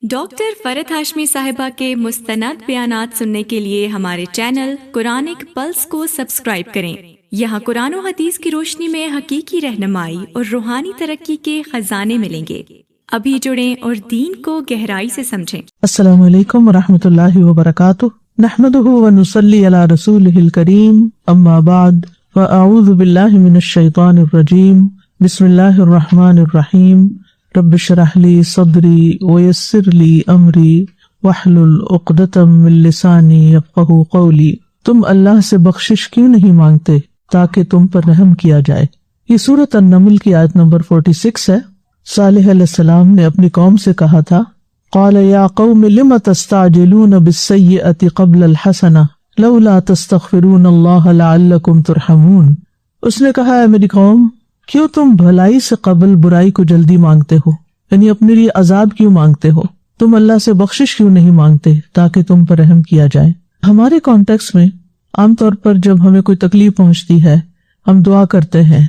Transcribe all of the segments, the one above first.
Doctor فرحت ہاشمی صاحبہ کے مستند بیانات سننے کے لیے ہمارے چینل قرآنک پلس کو سبسکرائب کریں۔ یہاں قرآن و حدیث کی روشنی میں حقیقی رہنمائی اور روحانی ترقی کے خزانے ملیں گے۔ ابھی جڑیں اور دین کو گہرائی سے سمجھیں۔ السلام علیکم ورحمۃ اللہ وبرکاتہ، نحمدہ ونصلی علی رسولہ الکریم، اما بعد فاعوذ باللہ من الشیطان الرجیم، بسم اللہ الرحمن الرحیم، رب اشرح لی صدری ویسر لی امری واحلل عقدۃ من لسانی یفقہوا قولی۔ تم اللہ سے بخشش کیوں نہیں مانگتے تاکہ تم پر رحم کیا جائے۔ یہ سورۃ النمل کی آیت نمبر 46 ہے۔ صالح علیہ السلام نے اپنی قوم سے کہا تھا، قال یا قوم لم تستعجلون بالسیئۃ قبل الحسنہ لولا تستغفرون اللہ لعلکم ترحمون۔ اس نے کہا، اے میری قوم، کیوں تم بھلائی سے قبل برائی کو جلدی مانگتے ہو، یعنی اپنے لیے عذاب کیوں مانگتے ہو؟ تم اللہ سے بخشش کیوں نہیں مانگتے تاکہ تم پر رحم کیا جائے؟ ہمارے کانٹیکس میں عام طور پر جب ہمیں کوئی تکلیف پہنچتی ہے، ہم دعا کرتے ہیں،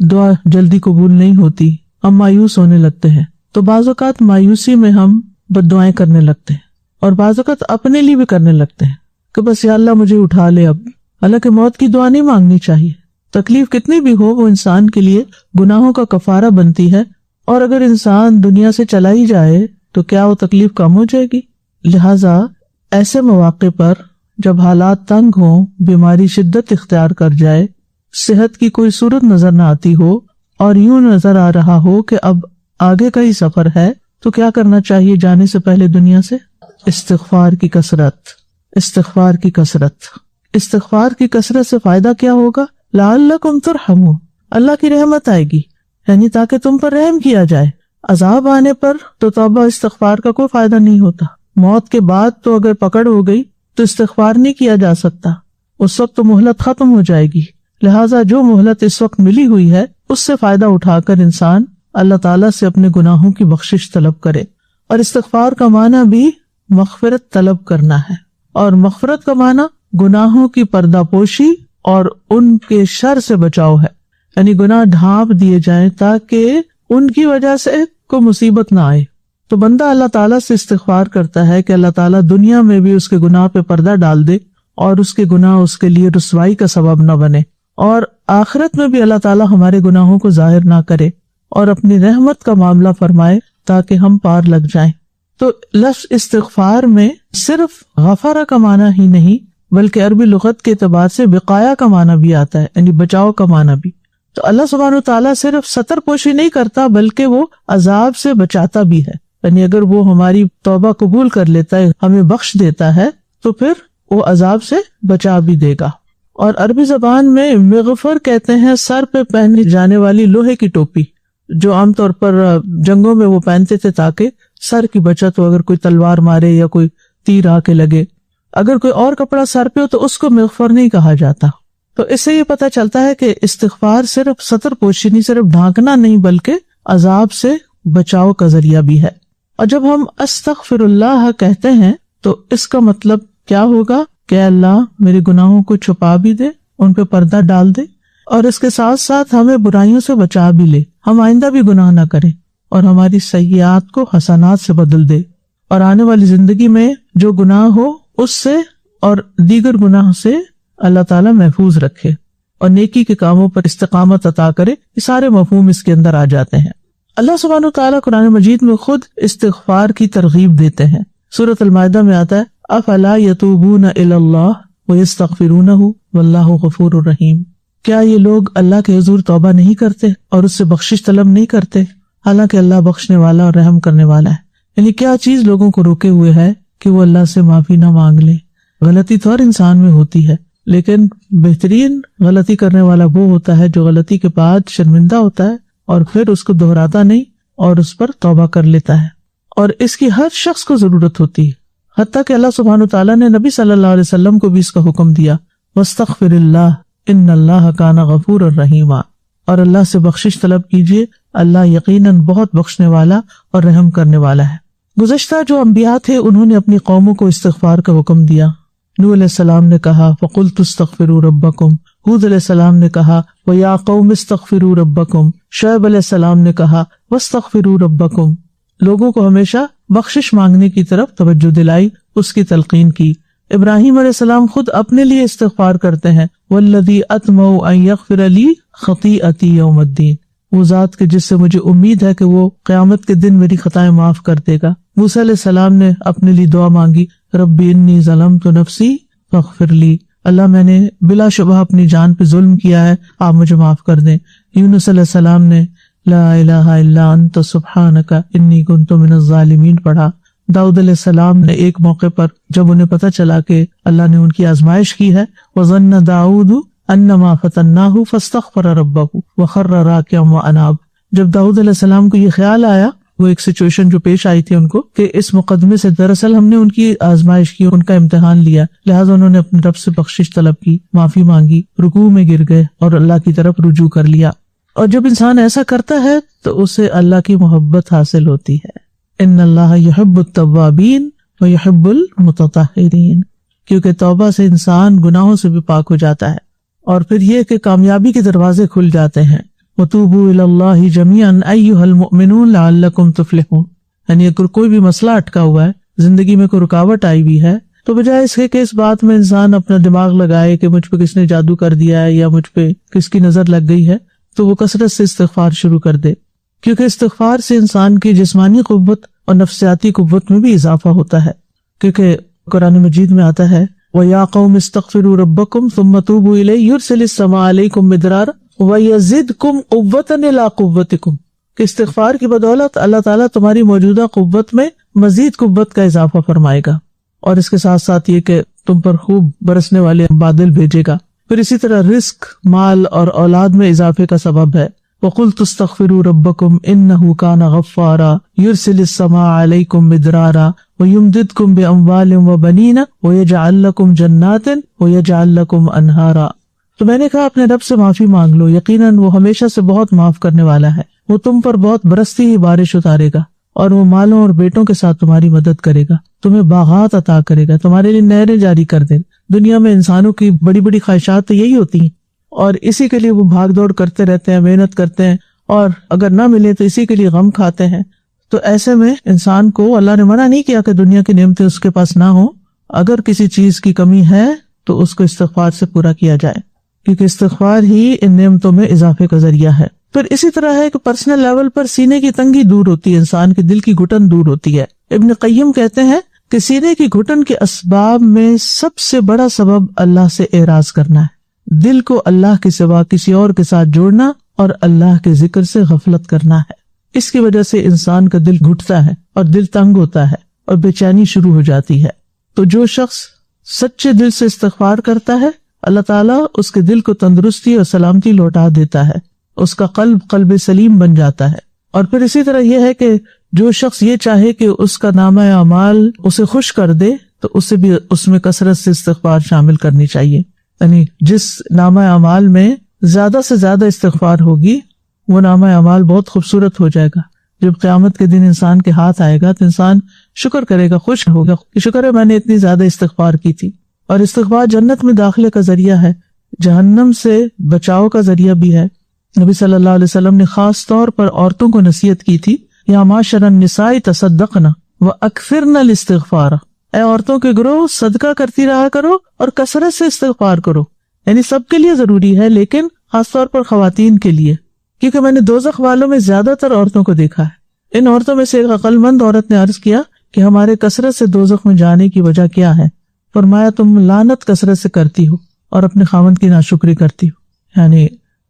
دعا جلدی قبول نہیں ہوتی، ہم مایوس ہونے لگتے ہیں۔ تو بعض اوقات مایوسی میں ہم بد دعائیں کرنے لگتے ہیں، اور بعض اوقات اپنے لیے بھی کرنے لگتے ہیں کہ بس یا اللہ مجھے اٹھا لے اب۔ حالانکہ موت کی دعا نہیں مانگنی چاہیے۔ تکلیف کتنی بھی ہو، وہ انسان کے لیے گناہوں کا کفارہ بنتی ہے، اور اگر انسان دنیا سے چلا ہی جائے تو کیا وہ تکلیف کم ہو جائے گی؟ لہٰذا ایسے مواقع پر جب حالات تنگ ہوں، بیماری شدت اختیار کر جائے، صحت کی کوئی صورت نظر نہ آتی ہو، اور یوں نظر آ رہا ہو کہ اب آگے کا ہی سفر ہے، تو کیا کرنا چاہیے جانے سے پہلے دنیا سے؟ استغفار کی کثرت، استغفار کی کثرت۔ استغفار کی کثرت سے فائدہ کیا ہوگا؟ لعلکم ترحمون، اللہ کی رحمت آئے گی، یعنی تاکہ تم پر رحم کیا جائے۔ عذاب آنے پر تو توبہ استغفار کا کوئی فائدہ نہیں ہوتا۔ موت کے بعد تو اگر پکڑ ہو گئی تو استغفار نہیں کیا جا سکتا، اس وقت تو مہلت ختم ہو جائے گی۔ لہٰذا جو مہلت اس وقت ملی ہوئی ہے اس سے فائدہ اٹھا کر انسان اللہ تعالیٰ سے اپنے گناہوں کی بخشش طلب کرے۔ اور استغفار کا معنی بھی مغفرت طلب کرنا ہے، اور مغفرت کا معنی گناہوں کی پردہ پوشی اور ان کے شر سے بچاؤ ہے، یعنی گناہ ڈھانپ دیے جائیں تاکہ ان کی وجہ سے کوئی مصیبت نہ آئے۔ تو بندہ اللہ تعالیٰ سے استغفار کرتا ہے کہ اللہ تعالیٰ دنیا میں بھی اس کے گناہ پہ پردہ ڈال دے، اور اس کے گناہ اس کے لیے رسوائی کا سبب نہ بنے، اور آخرت میں بھی اللہ تعالیٰ ہمارے گناہوں کو ظاہر نہ کرے اور اپنی رحمت کا معاملہ فرمائے تاکہ ہم پار لگ جائیں۔ تو لفظ استغفار میں صرف غفرہ کا معنی ہی نہیں بلکہ عربی لغت کے اعتبار سے وقایا کا معنی بھی آتا ہے، یعنی بچاؤ کا معنی بھی۔ تو اللہ سبحانہ وتعالیٰ صرف ستر پوشی نہیں کرتا بلکہ وہ عذاب سے بچاتا بھی ہے، یعنی اگر وہ ہماری توبہ قبول کر لیتا ہے، ہمیں بخش دیتا ہے، تو پھر وہ عذاب سے بچا بھی دے گا۔ اور عربی زبان میں مغفر کہتے ہیں سر پہ پہنی جانے والی لوہے کی ٹوپی، جو عام طور پر جنگوں میں وہ پہنتے تھے تاکہ سر کی بچت ہو، اگر کوئی تلوار مارے یا کوئی تیر آ کے لگے۔ اگر کوئی اور کپڑا سر پہ ہو تو اس کو مغفر نہیں کہا جاتا۔ تو اس سے یہ پتہ چلتا ہے کہ استغفار صرف ستر پوشی نہیں، صرف ڈھانکنا نہیں، بلکہ عذاب سے بچاؤ کا ذریعہ بھی ہے۔ اور جب ہم استغفر اللہ کہتے ہیں تو اس کا مطلب کیا ہوگا کہ اللہ میرے گناہوں کو چھپا بھی دے، ان پہ پردہ ڈال دے، اور اس کے ساتھ ساتھ ہمیں برائیوں سے بچا بھی لے، ہم آئندہ بھی گناہ نہ کریں، اور ہماری سیئات کو حسنات سے بدل دے، اور آنے والی زندگی میں جو گناہ ہو اس سے اور دیگر گناہ سے اللہ تعالیٰ محفوظ رکھے، اور نیکی کے کاموں پر استقامت عطا کرے۔ یہ سارے مفہوم اس کے اندر آ جاتے ہیں۔ اللہ سبحانہ وتعالیٰ قرآن مجید میں خود استغفار کی ترغیب دیتے ہیں۔ سورۃ المائدہ میں آتا ہے، افلا یتوبون الی اللہ ویستغفرونہ واللہ غفور الرحیم۔ کیا یہ لوگ اللہ کے حضور توبہ نہیں کرتے اور اس سے بخشش طلب نہیں کرتے، حالانکہ اللہ بخشنے والا اور رحم کرنے والا ہے؟ یعنی کیا چیز لوگوں کو روکے ہوئے ہے کہ وہ اللہ سے معافی نہ مانگ لیں؟ غلطی تو ہر انسان میں ہوتی ہے، لیکن بہترین غلطی کرنے والا وہ ہوتا ہے جو غلطی کے بعد شرمندہ ہوتا ہے اور پھر اس کو دہراتا نہیں اور اس پر توبہ کر لیتا ہے۔ اور اس کی ہر شخص کو ضرورت ہوتی ہے، حتیٰ کہ اللہ سبحانہ وتعالیٰ نے نبی صلی اللہ علیہ وسلم کو بھی اس کا حکم دیا، وَاسْتَغْفِرِ اللَّهَ إِنَّ اللَّهَ كَانَ غَفُورًا رَحِيمًا، اور اللہ سے بخشش طلب کیجیے، اللہ یقیناً بہت بخشنے والا اور رحم کرنے والا ہے۔ گزشتہ جو انبیاء تھے انہوں نے اپنی قوموں کو استغفار کا حکم دیا۔ نوح علیہ السلام نے کہا فَقُلْتُ اسْتَغْفِرُوا رَبَّكُمْ، ہود علیہ السلام نے کہا وَيَا قَوْمِ اسْتَغْفِرُوا رَبَّكُمْ، شعیب علیہ السلام نے کہا وَاسْتَغْفِرُوا رَبَّكُمْ۔ لوگوں کو ہمیشہ بخشش مانگنے کی طرف توجہ دلائی، اس کی تلقین کی۔ ابراہیم علیہ السلام خود اپنے لیے استغفار کرتے ہیں، والذی اطمع ان یغفر لی خطیئتی یوم الدین، وہ ذات کے جس سے مجھے امید ہے کہ وہ قیامت کے دن میری خطائیں معاف کر دے گا۔ موسیٰ علیہ السلام نے اپنے لیے دعا مانگی، ربی انی ظلمت نفسی فاغفر لی، اللہ میں نے بلا شبہ اپنی جان پہ ظلم کیا ہے، آپ مجھے معاف کر دیں۔ یونس علیہ السلام نے لا الہ الا انت سبحانک انی کنت من الظالمین پڑھا۔ داؤد علیہ السلام نے ایک موقع پر جب انہیں پتہ چلا کہ اللہ نے ان کی آزمائش کی ہے، وَظَنَّ دَاؤُدُ أَنَّمَا فَتَنَّاهُ فَاسْتَغْفَرَ رَبَّهُ وَخَرَّ رَاكِعًا وَأَنَابَ، جب داؤد علیہ السلام کو یہ خیال آیا، وہ ایک سچویشن جو پیش آئی تھی ان کو کہ اس مقدمے سے دراصل ہم نے ان کی آزمائش کی، ان کا امتحان لیا، لہٰذا انہوں نے اپنے رب سے بخشش طلب کی، معافی مانگی، رکوع میں گر گئے اور اللہ کی طرف رجوع کر لیا۔ اور جب انسان ایسا کرتا ہے تو اسے اللہ کی محبت حاصل ہوتی ہے۔ ان اللہ یحب التوابین ویحب المتطہرین، کیونکہ توبہ سے انسان گناہوں سے بھی پاک ہو جاتا ہے، اور پھر یہ کہ کامیابی کے دروازے کھل جاتے ہیں۔ وتوبوا الی اللہ جمیعا ایھا المؤمنون لعلکم تفلحون، یعنی اگر کوئی بھی مسئلہ اٹکا ہوا ہے، زندگی میں کوئی رکاوٹ آئی ہوئی ہے، تو بجائے اس کے کہ اس بات میں انسان اپنا دماغ لگائے کہ مجھ پہ کس نے جادو کر دیا ہے یا مجھ پہ کس کی نظر لگ گئی ہے، تو وہ کثرت سے استغفار شروع کر دے، کیونکہ استغفار سے انسان کی جسمانی قوت اور نفسیاتی قوت میں بھی اضافہ ہوتا ہے، کیونکہ قرآن مجید میں آتا ہے وَيَا قَوْمِ اسْتَغْفِرُوا رَبَّكُمْ ثُمَّ تُوبُوا إِلَيْهِ يُرْسِلِ السَّمَاءَ عَلَيْكُمْ مِدْرَارًا وَيَزِدْكُمْ قُوَّةً إِلَىٰ قُوَّتِكُمْ، کہ استغفار کی بدولت اللہ تعالیٰ تمہاری موجودہ قوت میں مزید قوت کا اضافہ فرمائے گا، اور اس کے ساتھ ساتھ یہ کہ تم پر خوب برسنے والے بادل بھیجے گا۔ پھر اسی طرح رزق، مال اور اولاد میں اضافے کا سبب ہے۔ وَقُلْتُ اسْتَغْفِرُوا رَبَّكُمْ إِنَّهُ كَانَ غَفَّارًا يُرْسِلِ السَّمَاءَ عَلَيْكُمْ مِدْرَارًا وَيُمْدِدْكُمْ بِأَمْوَالٍ وَبَنِينَ وَيَجْعَلْ لَكُمْ جَنَّاتٍ وَيَجْعَلْ لَكُمْ أَنْهَارًا، تو میں نے کہا اپنے رب سے معافی مانگ لو، یقیناً وہ ہمیشہ سے بہت معاف کرنے والا ہے، وہ تم پر بہت برستی ہی بارش اتارے گا، اور وہ مالوں اور بیٹوں کے ساتھ تمہاری مدد کرے گا، تمہیں باغات عطا کرے گا، تمہارے لیے نہریں جاری کر دے۔ دنیا میں انسانوں کی بڑی بڑی خواہشات تو یہی ہوتی ہیں، اور اسی کے لیے وہ بھاگ دوڑ کرتے رہتے ہیں، محنت کرتے ہیں، اور اگر نہ ملے تو اسی کے لیے غم کھاتے ہیں۔ تو ایسے میں انسان کو اللہ نے منع نہیں کیا کہ دنیا کی نعمتیں اس کے پاس نہ ہوں، اگر کسی چیز کی کمی ہے تو اس کو استغفار سے پورا کیا جائے، کیونکہ استغفار ہی ان نعمتوں میں اضافے کا ذریعہ ہے۔ پھر اسی طرح ہے کہ پرسنل لیول پر سینے کی تنگی دور ہوتی ہے، انسان کے دل کی گھٹن دور ہوتی ہے۔ ابن قیم کہتے ہیں کہ سینے کی گھٹن کے اسباب میں سب سے بڑا سبب اللہ سے اعراض کرنا ہے، دل کو اللہ کے سوا کسی اور کے ساتھ جوڑنا اور اللہ کے ذکر سے غفلت کرنا ہے۔ اس کی وجہ سے انسان کا دل گھٹتا ہے اور دل تنگ ہوتا ہے اور بے چینی شروع ہو جاتی ہے۔ تو جو شخص سچے دل سے استغفار کرتا ہے، اللہ تعالیٰ اس کے دل کو تندرستی اور سلامتی لوٹا دیتا ہے، اس کا قلب سلیم بن جاتا ہے۔ اور پھر اسی طرح یہ ہے کہ جو شخص یہ چاہے کہ اس کا نامہ اعمال اسے خوش کر دے، تو اسے بھی اس میں کثرت سے استغفار شامل کرنی چاہیے، یعنی جس نامہ اعمال میں زیادہ سے زیادہ استغفار ہوگی وہ نامہ اعمال بہت خوبصورت ہو جائے گا۔ جب قیامت کے دن انسان کے ہاتھ آئے گا تو انسان شکر کرے گا، خوش ہوگا کہ شکر ہے میں نے اتنی زیادہ استغفار کی تھی۔ اور استغفار جنت میں داخلے کا ذریعہ ہے، جہنم سے بچاؤ کا ذریعہ بھی ہے۔ نبی صلی اللہ علیہ وسلم نے خاص طور پر عورتوں کو نصیحت کی تھی، یا معاشر النساء تصدقنا واکثرن الاستغفار، اے عورتوں کے گروہ صدقہ کرتی رہا کرو اور کثرت سے استغفار کرو، یعنی سب کے لیے ضروری ہے لیکن خاص طور پر خواتین کے لیے، کیونکہ میں نے دوزخ والوں میں زیادہ تر عورتوں کو دیکھا ہے۔ ان عورتوں میں سے ایک عقل مند عورت نے عرض کیا کہ ہمارے کثرت سے دوزخ میں جانے کی وجہ کیا ہے؟ فرمایا تم لعنت کثرت سے کرتی ہو اور اپنے خاوند کی ناشکری کرتی ہو، یعنی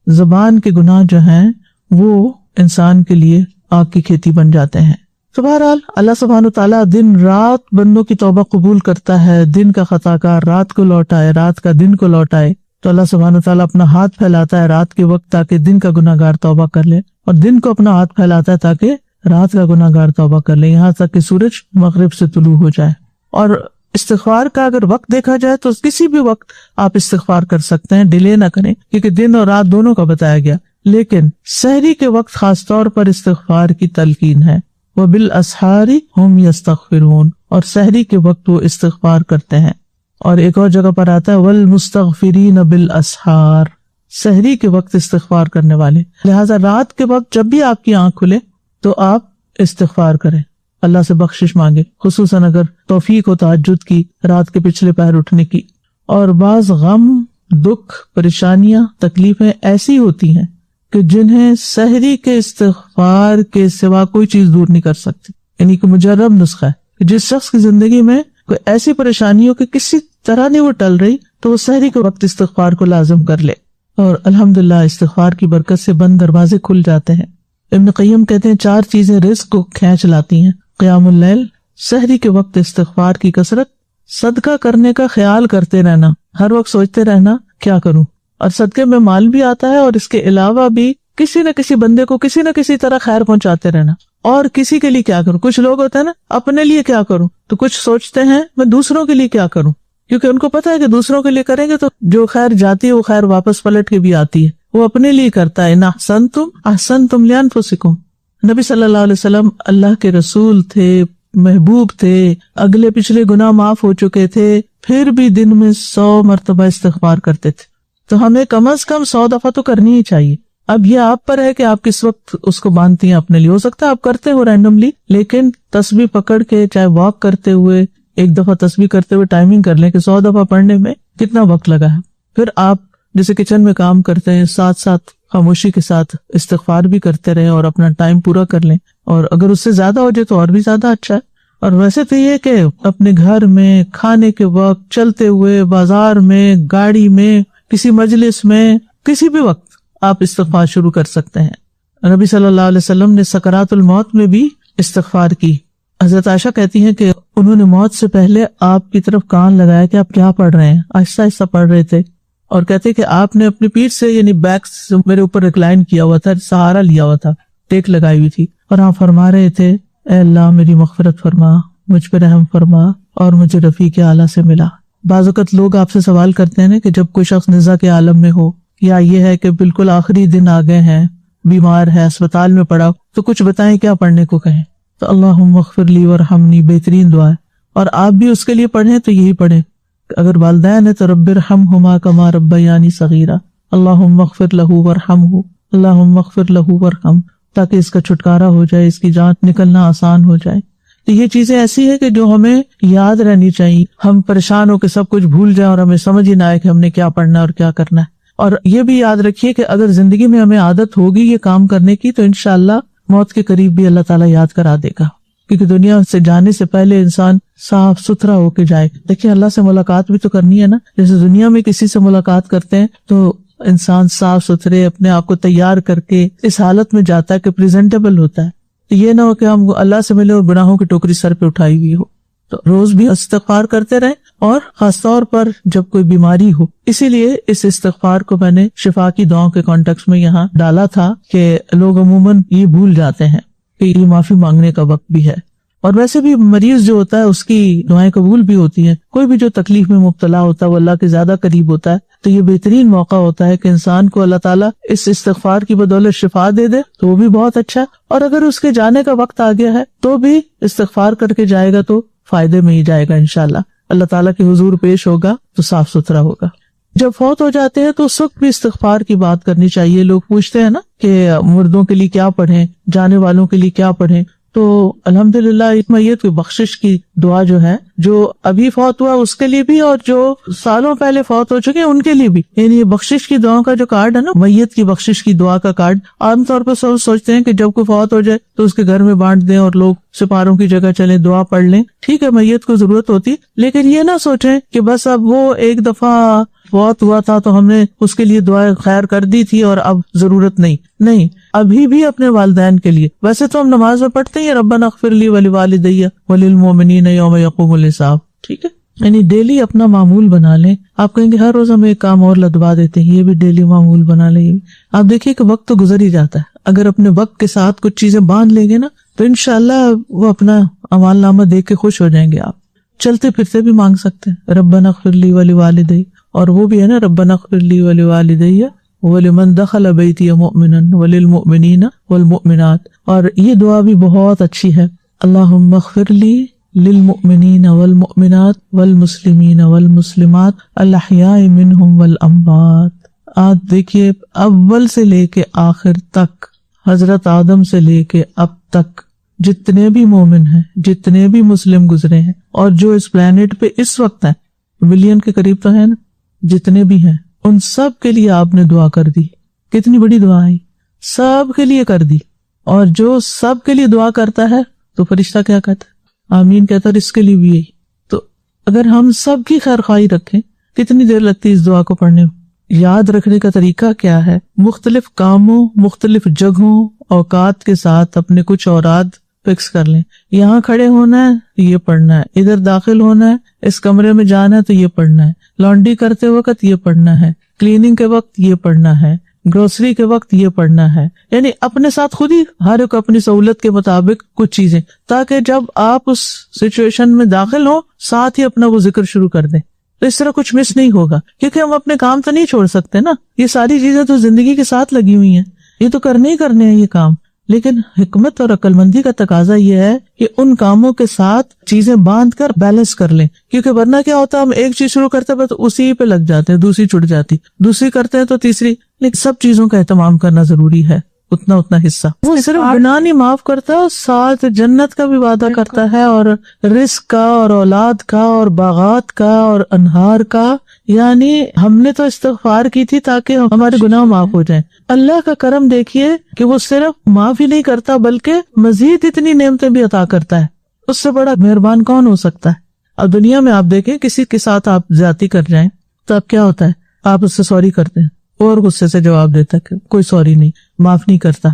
زبان کے گناہ جو ہیں وہ انسان کے لیے آگ کی کھیتی بن جاتے ہیں۔ تو بہرحال اللہ سبحانہ وتعالیٰ دن رات بندوں کی توبہ قبول کرتا ہے، دن کا خطا کار رات کو لوٹائے، رات کا دن کو لوٹائے۔ تو اللہ سبحانہ وتعالیٰ اپنا ہاتھ پھیلاتا ہے رات کے وقت تاکہ دن کا گناہ گار توبہ کر لے، اور دن کو اپنا ہاتھ پھیلاتا ہے تاکہ رات کا گناہ گار توبہ کر لے، یہاں تک کہ سورج مغرب سے طلوع ہو جائے۔ اور استغفار کا اگر وقت دیکھا جائے تو کسی بھی وقت آپ استغفار کر سکتے ہیں، ڈیلے نہ کریں، کیونکہ دن اور رات دونوں کا بتایا گیا، لیکن سحری کے وقت خاص طور پر استغفار کی تلقین ہے۔ وَبِالْأَسْحَارِ هُمْ يَسْتَغْفِرُونَ، اور سحری کے وقت وہ استغفار کرتے ہیں۔ اور ایک اور جگہ پر آتا ہے وَالْمُسْتَغْفِرِينَ بِالْأَسْحَارِ، سحری کے وقت استغفار کرنے والے۔ لہٰذا رات کے وقت جب بھی آپ کی آنکھ کھلے تو آپ استغفار کریں، اللہ سے بخشش مانگے، خصوصاً اگر توفیق ہو تہجد کی، رات کے پچھلے پہر اٹھنے کی۔ اور بعض غم، دکھ، پریشانیاں، تکلیفیں ایسی ہوتی ہیں کہ جنہیں سحری کے استغفار کے سوا کوئی چیز دور نہیں کر سکتی، یعنی کہ مجرب نسخہ ہے کہ جس شخص کی زندگی میں کوئی ایسی پریشانی ہو کہ کسی طرح نہیں وہ ٹل رہی تو وہ سحری کے وقت استغفار کو لازم کر لے، اور الحمدللہ استغفار کی برکت سے بند دروازے کھل جاتے ہیں۔ ابن قیم کہتے ہیں 4 چیزیں رزق کو کھینچ لاتی ہیں: قیام اللیل، سحری کے وقت استغفار کی کثرت، صدقہ کرنے کا خیال کرتے رہنا، ہر وقت سوچتے رہنا کیا کروں، اور صدقے میں مال بھی آتا ہے اور اس کے علاوہ بھی کسی نہ کسی بندے کو کسی نہ کسی طرح خیر پہنچاتے رہنا، اور کسی کے لیے کیا کروں۔ کچھ لوگ ہوتے ہیں نا اپنے لیے کیا کروں، تو کچھ سوچتے ہیں میں دوسروں کے لیے کیا کروں، کیونکہ ان کو پتا ہے کہ دوسروں کے لیے کریں گے تو جو خیر جاتی ہے وہ خیر واپس پلٹ کے بھی آتی ہے، وہ اپنے لیے کرتا ہے۔ احسنتم لانفسکم، نبی صلی اللہ علیہ وسلم اللہ کے رسول تھے، محبوب تھے، اگلے پچھلے گناہ معاف ہو چکے تھے، پھر بھی دن میں 100 مرتبہ استغفار کرتے تھے، تو ہمیں کم از کم 100 دفعہ تو کرنی ہی چاہیے۔ اب یہ آپ پر ہے کہ آپ کس وقت اس کو باندھتی ہیں اپنے لیے، ہو سکتا ہے آپ کرتے ہو رینڈملی، لیکن تسبیح پکڑ کے چاہے واک کرتے ہوئے ایک دفعہ تسبیح کرتے ہوئے ٹائمنگ کر لیں کہ 100 دفعہ پڑھنے میں کتنا وقت لگا ہے۔ پھر آپ جیسے کچن میں کام کرتے ہیں، ساتھ ساتھ خاموشی کے ساتھ استغفار بھی کرتے رہیں اور اپنا ٹائم پورا کر لیں، اور اگر اس سے زیادہ ہو جائے تو اور بھی زیادہ اچھا ہے۔ اور ویسے تو یہ کہ اپنے گھر میں، کھانے کے وقت، چلتے ہوئے، بازار میں، گاڑی میں، کسی مجلس میں، کسی بھی وقت آپ استغفار شروع کر سکتے ہیں۔ نبی صلی اللہ علیہ وسلم نے سکرات الموت میں بھی استغفار کی۔ حضرت عائشہ کہتی ہیں کہ انہوں نے موت سے پہلے آپ کی طرف کان لگایا کہ آپ کیا پڑھ رہے ہیں، آہستہ آہستہ پڑھ رہے تھے، اور کہتے کہ آپ نے اپنی پیٹھ سے یعنی بیک سے میرے اوپر ریکلائن کیا ہوا تھا، سہارا لیا ہوا تھا، ٹیک لگائی ہوئی تھی، اور آپ فرما رہے تھے اے اللہ میری مغفرت فرما، مجھ پہ رحم فرما، اور مجھے رفیق اعلیٰ سے ملا۔ بعض اوقات لوگ آپ سے سوال کرتے ہیں کہ جب کوئی شخص نزا کے عالم میں ہو، یا یہ ہے کہ بالکل آخری دن آ گئے ہیں، بیمار ہے، اسپتال میں پڑا، تو کچھ بتائیں کیا پڑھنے کو کہیں؟ تو اللہم اغفر لی وارحمنی بہترین دعا ہے، اور آپ بھی اس کے لیے پڑھیں تو یہی پڑھیں۔ اگر والدین ہے تو رب ارحمہما کما ربیانی صغیرا، اللہم اغفر لہ وارحمہ، اللہم اغفر لہ وارحم، تاکہ اس کا چھٹکارا ہو جائے، اس کی جان نکلنا آسان ہو جائے۔ تو یہ چیزیں ایسی ہیں کہ جو ہمیں یاد رہنی چاہیے، ہم پریشان ہو کے سب کچھ بھول جائیں اور ہمیں سمجھ ہی نہ آئے کہ ہم نے کیا پڑھنا ہے اور کیا کرنا ہے۔ اور یہ بھی یاد رکھیے کہ اگر زندگی میں ہمیں عادت ہوگی یہ کام کرنے کی تو انشاءاللہ موت کے قریب بھی اللہ تعالیٰ یاد کرا دے گا، کیونکہ دنیا سے جانے سے پہلے انسان صاف ستھرا ہو کے جائے۔ دیکھیں اللہ سے ملاقات بھی تو کرنی ہے نا، جیسے دنیا میں کسی سے ملاقات کرتے ہیں تو انسان صاف ستھرے اپنے آپ کو تیار کر کے اس حالت میں جاتا ہے کہ پریزنٹیبل ہوتا ہے، تو یہ نہ ہو کہ ہم اللہ سے ملے اور گناہوں کی ٹوکری سر پہ اٹھائی ہوئی ہو۔ تو روز بھی استغفار کرتے رہیں، اور خاص طور پر جب کوئی بیماری ہو۔ اسی لیے اس استغفار کو میں نے شفا کی دعاؤں کے کانٹیکس میں یہاں ڈالا تھا کہ لوگ عموماً یہ بھول جاتے ہیں کہ یہ معافی مانگنے کا وقت بھی ہے، اور ویسے بھی مریض جو ہوتا ہے اس کی دعائیں قبول بھی ہوتی ہیں۔ کوئی بھی جو تکلیف میں مبتلا ہوتا ہے وہ اللہ کے زیادہ قریب ہوتا ہے، تو یہ بہترین موقع ہوتا ہے کہ انسان کو اللہ تعالیٰ اس استغفار کی بدولت شفا دے دے تو وہ بھی بہت اچھا ہے، اور اگر اس کے جانے کا وقت آ گیا ہے تو بھی استغفار کر کے جائے گا تو فائدے میں ہی جائے گا انشاءاللہ۔ اللہ تعالیٰ کے حضور پیش ہوگا تو صاف ستھرا ہوگا۔ جب فوت ہو جاتے ہیں تو اس وقت بھی استغفار کی بات کرنی چاہیے۔ لوگ پوچھتے ہیں نا کہ مردوں کے لیے کیا پڑھیں، جانے والوں کے لیے کیا پڑھیں، تو الحمدللہ میت کی بخشش کی دعا جو ہے، جو ابھی فوت ہوا اس کے لیے بھی اور جو سالوں پہلے فوت ہو چکے ہیں ان کے لیے بھی، یعنی یہ بخشش کی دعاؤں کا جو کارڈ ہے نا، میت کی بخشش کی دعا کا کارڈ، عام طور پر سب سوچتے ہیں کہ جب کوئی فوت ہو جائے تو اس کے گھر میں بانٹ دیں اور لوگ سپاروں کی جگہ چلیں دعا پڑھ لیں۔ ٹھیک ہے میت کو ضرورت ہوتی، لیکن یہ نہ سوچیں کہ بس اب وہ ایک دفعہ فوت ہوا تھا تو ہم نے اس کے لیے دعائیں خیر کر دی تھی اور اب ضرورت نہیں، ابھی بھی اپنے والدین کے لیے۔ ویسے تو ہم نماز میں پڑھتے ہیں ربنا اغفر لی ولوالدی وللمؤمنین یوم یقوم الحساب، ٹھیک ہے، یعنی ڈیلی اپنا معمول بنا لیں۔ آپ کہیں گے ہر روز ہم ایک کام اور لدوا دیتے ہیں، یہ بھی ڈیلی معمول بنا لیں۔ آپ دیکھیے کہ وقت تو گزر ہی جاتا ہے، اگر اپنے وقت کے ساتھ کچھ چیزیں باندھ لیں گے نا تو انشاءاللہ وہ اپنا اعمال نامہ دیکھ کے خوش ہو جائیں گے۔ آپ چلتے پھرتے بھی مانگ سکتے ہیں ربنا اغفر لی ولوالدی، اور وہ بھی ہے نا ربنا اغفر لی ولوالدی ولمن دخل بیتی مؤمنا وللمؤمنین والمؤمنات، اور یہ دعا بھی بہت اچھی ہے، اللہم اغفر لی للمؤمنین والمؤمنات والمسلمین والمسلمات الاحیاء منہم والاموات۔ آپ دیکھیے اول سے لے کے آخر تک، حضرت آدم سے لے کے اب تک جتنے بھی مومن ہیں، جتنے بھی مسلم گزرے ہیں اور جو اس پلانٹ پہ اس وقت ہیں، ملین کے قریب تو ہیں نا، جتنے بھی ہیں ان سب کے لیے آپ نے دعا کر دی. کتنی بڑی دعا ہے، سب کے لیے کر دی. اور جو سب کے لیے دعا کرتا ہے تو فرشتہ کیا کہتا ہے؟ آمین کہتا ہے. اس کے لیے بھی یہی. تو اگر ہم سب کی خیر خواہی رکھیں، کتنی دیر لگتی ہے اس دعا کو پڑھنے میں؟ یاد رکھنے کا طریقہ کیا ہے؟ مختلف کاموں، مختلف جگہوں، اوقات کے ساتھ اپنے کچھ اوراد فکس کر لیں. یہاں کھڑے ہونا ہے تو یہ پڑھنا ہے، ادھر داخل ہونا ہے، اس کمرے میں جانا ہے تو یہ پڑھنا ہے، لانڈری کرتے وقت یہ پڑھنا ہے، کلیننگ کے وقت یہ پڑھنا ہے، گروسری کے وقت یہ پڑھنا ہے. یعنی اپنے ساتھ خود ہی ہر ایک اپنی سہولت کے مطابق کچھ چیزیں، تاکہ جب آپ اس سچویشن میں داخل ہوں ساتھ ہی اپنا وہ ذکر شروع کر دیں. تو اس طرح کچھ مس نہیں ہوگا، کیونکہ ہم اپنے کام تو نہیں چھوڑ سکتے نا. یہ ساری چیزیں تو زندگی کے ساتھ لگی ہوئی ہیں، یہ تو کرنے ہی کرنے ہیں یہ کام. لیکن حکمت اور عقل مندی کا تقاضا یہ ہے کہ ان کاموں کے ساتھ چیزیں باندھ کر بیلنس کر لیں. کیونکہ ورنہ کیا ہوتا ہے، ہم ایک چیز شروع کرتے ہیں تو اسی پہ لگ جاتے ہیں، دوسری چھٹ جاتی، دوسری کرتے ہیں تو تیسری. لیکن سب چیزوں کا اہتمام کرنا ضروری ہے، اتنا حصہ. وہ صرف گناہ نہیں معاف کرتا، ساتھ جنت کا بھی وعدہ کرتا ہے، اور رزق کا، اور اولاد کا، اور باغات کا، اور انہار کا. یعنی ہم نے تو استغفار کی تھی تاکہ ہمارے گناہ معاف ہو جائیں. اللہ کا کرم دیکھیے کہ وہ صرف معاف ہی نہیں کرتا بلکہ مزید اتنی نعمتیں بھی عطا کرتا ہے. اس سے بڑا مہربان کون ہو سکتا ہے؟ اب دنیا میں آپ دیکھیں، کسی کے ساتھ آپ زیادتی کر جائیں تو اب کیا ہوتا ہے؟ آپ اس سے سوری کرتے ہیں، اور غصے سے جواب دیتا ہے کہ کوئی سوری نہیں، معاف نہیں کرتا.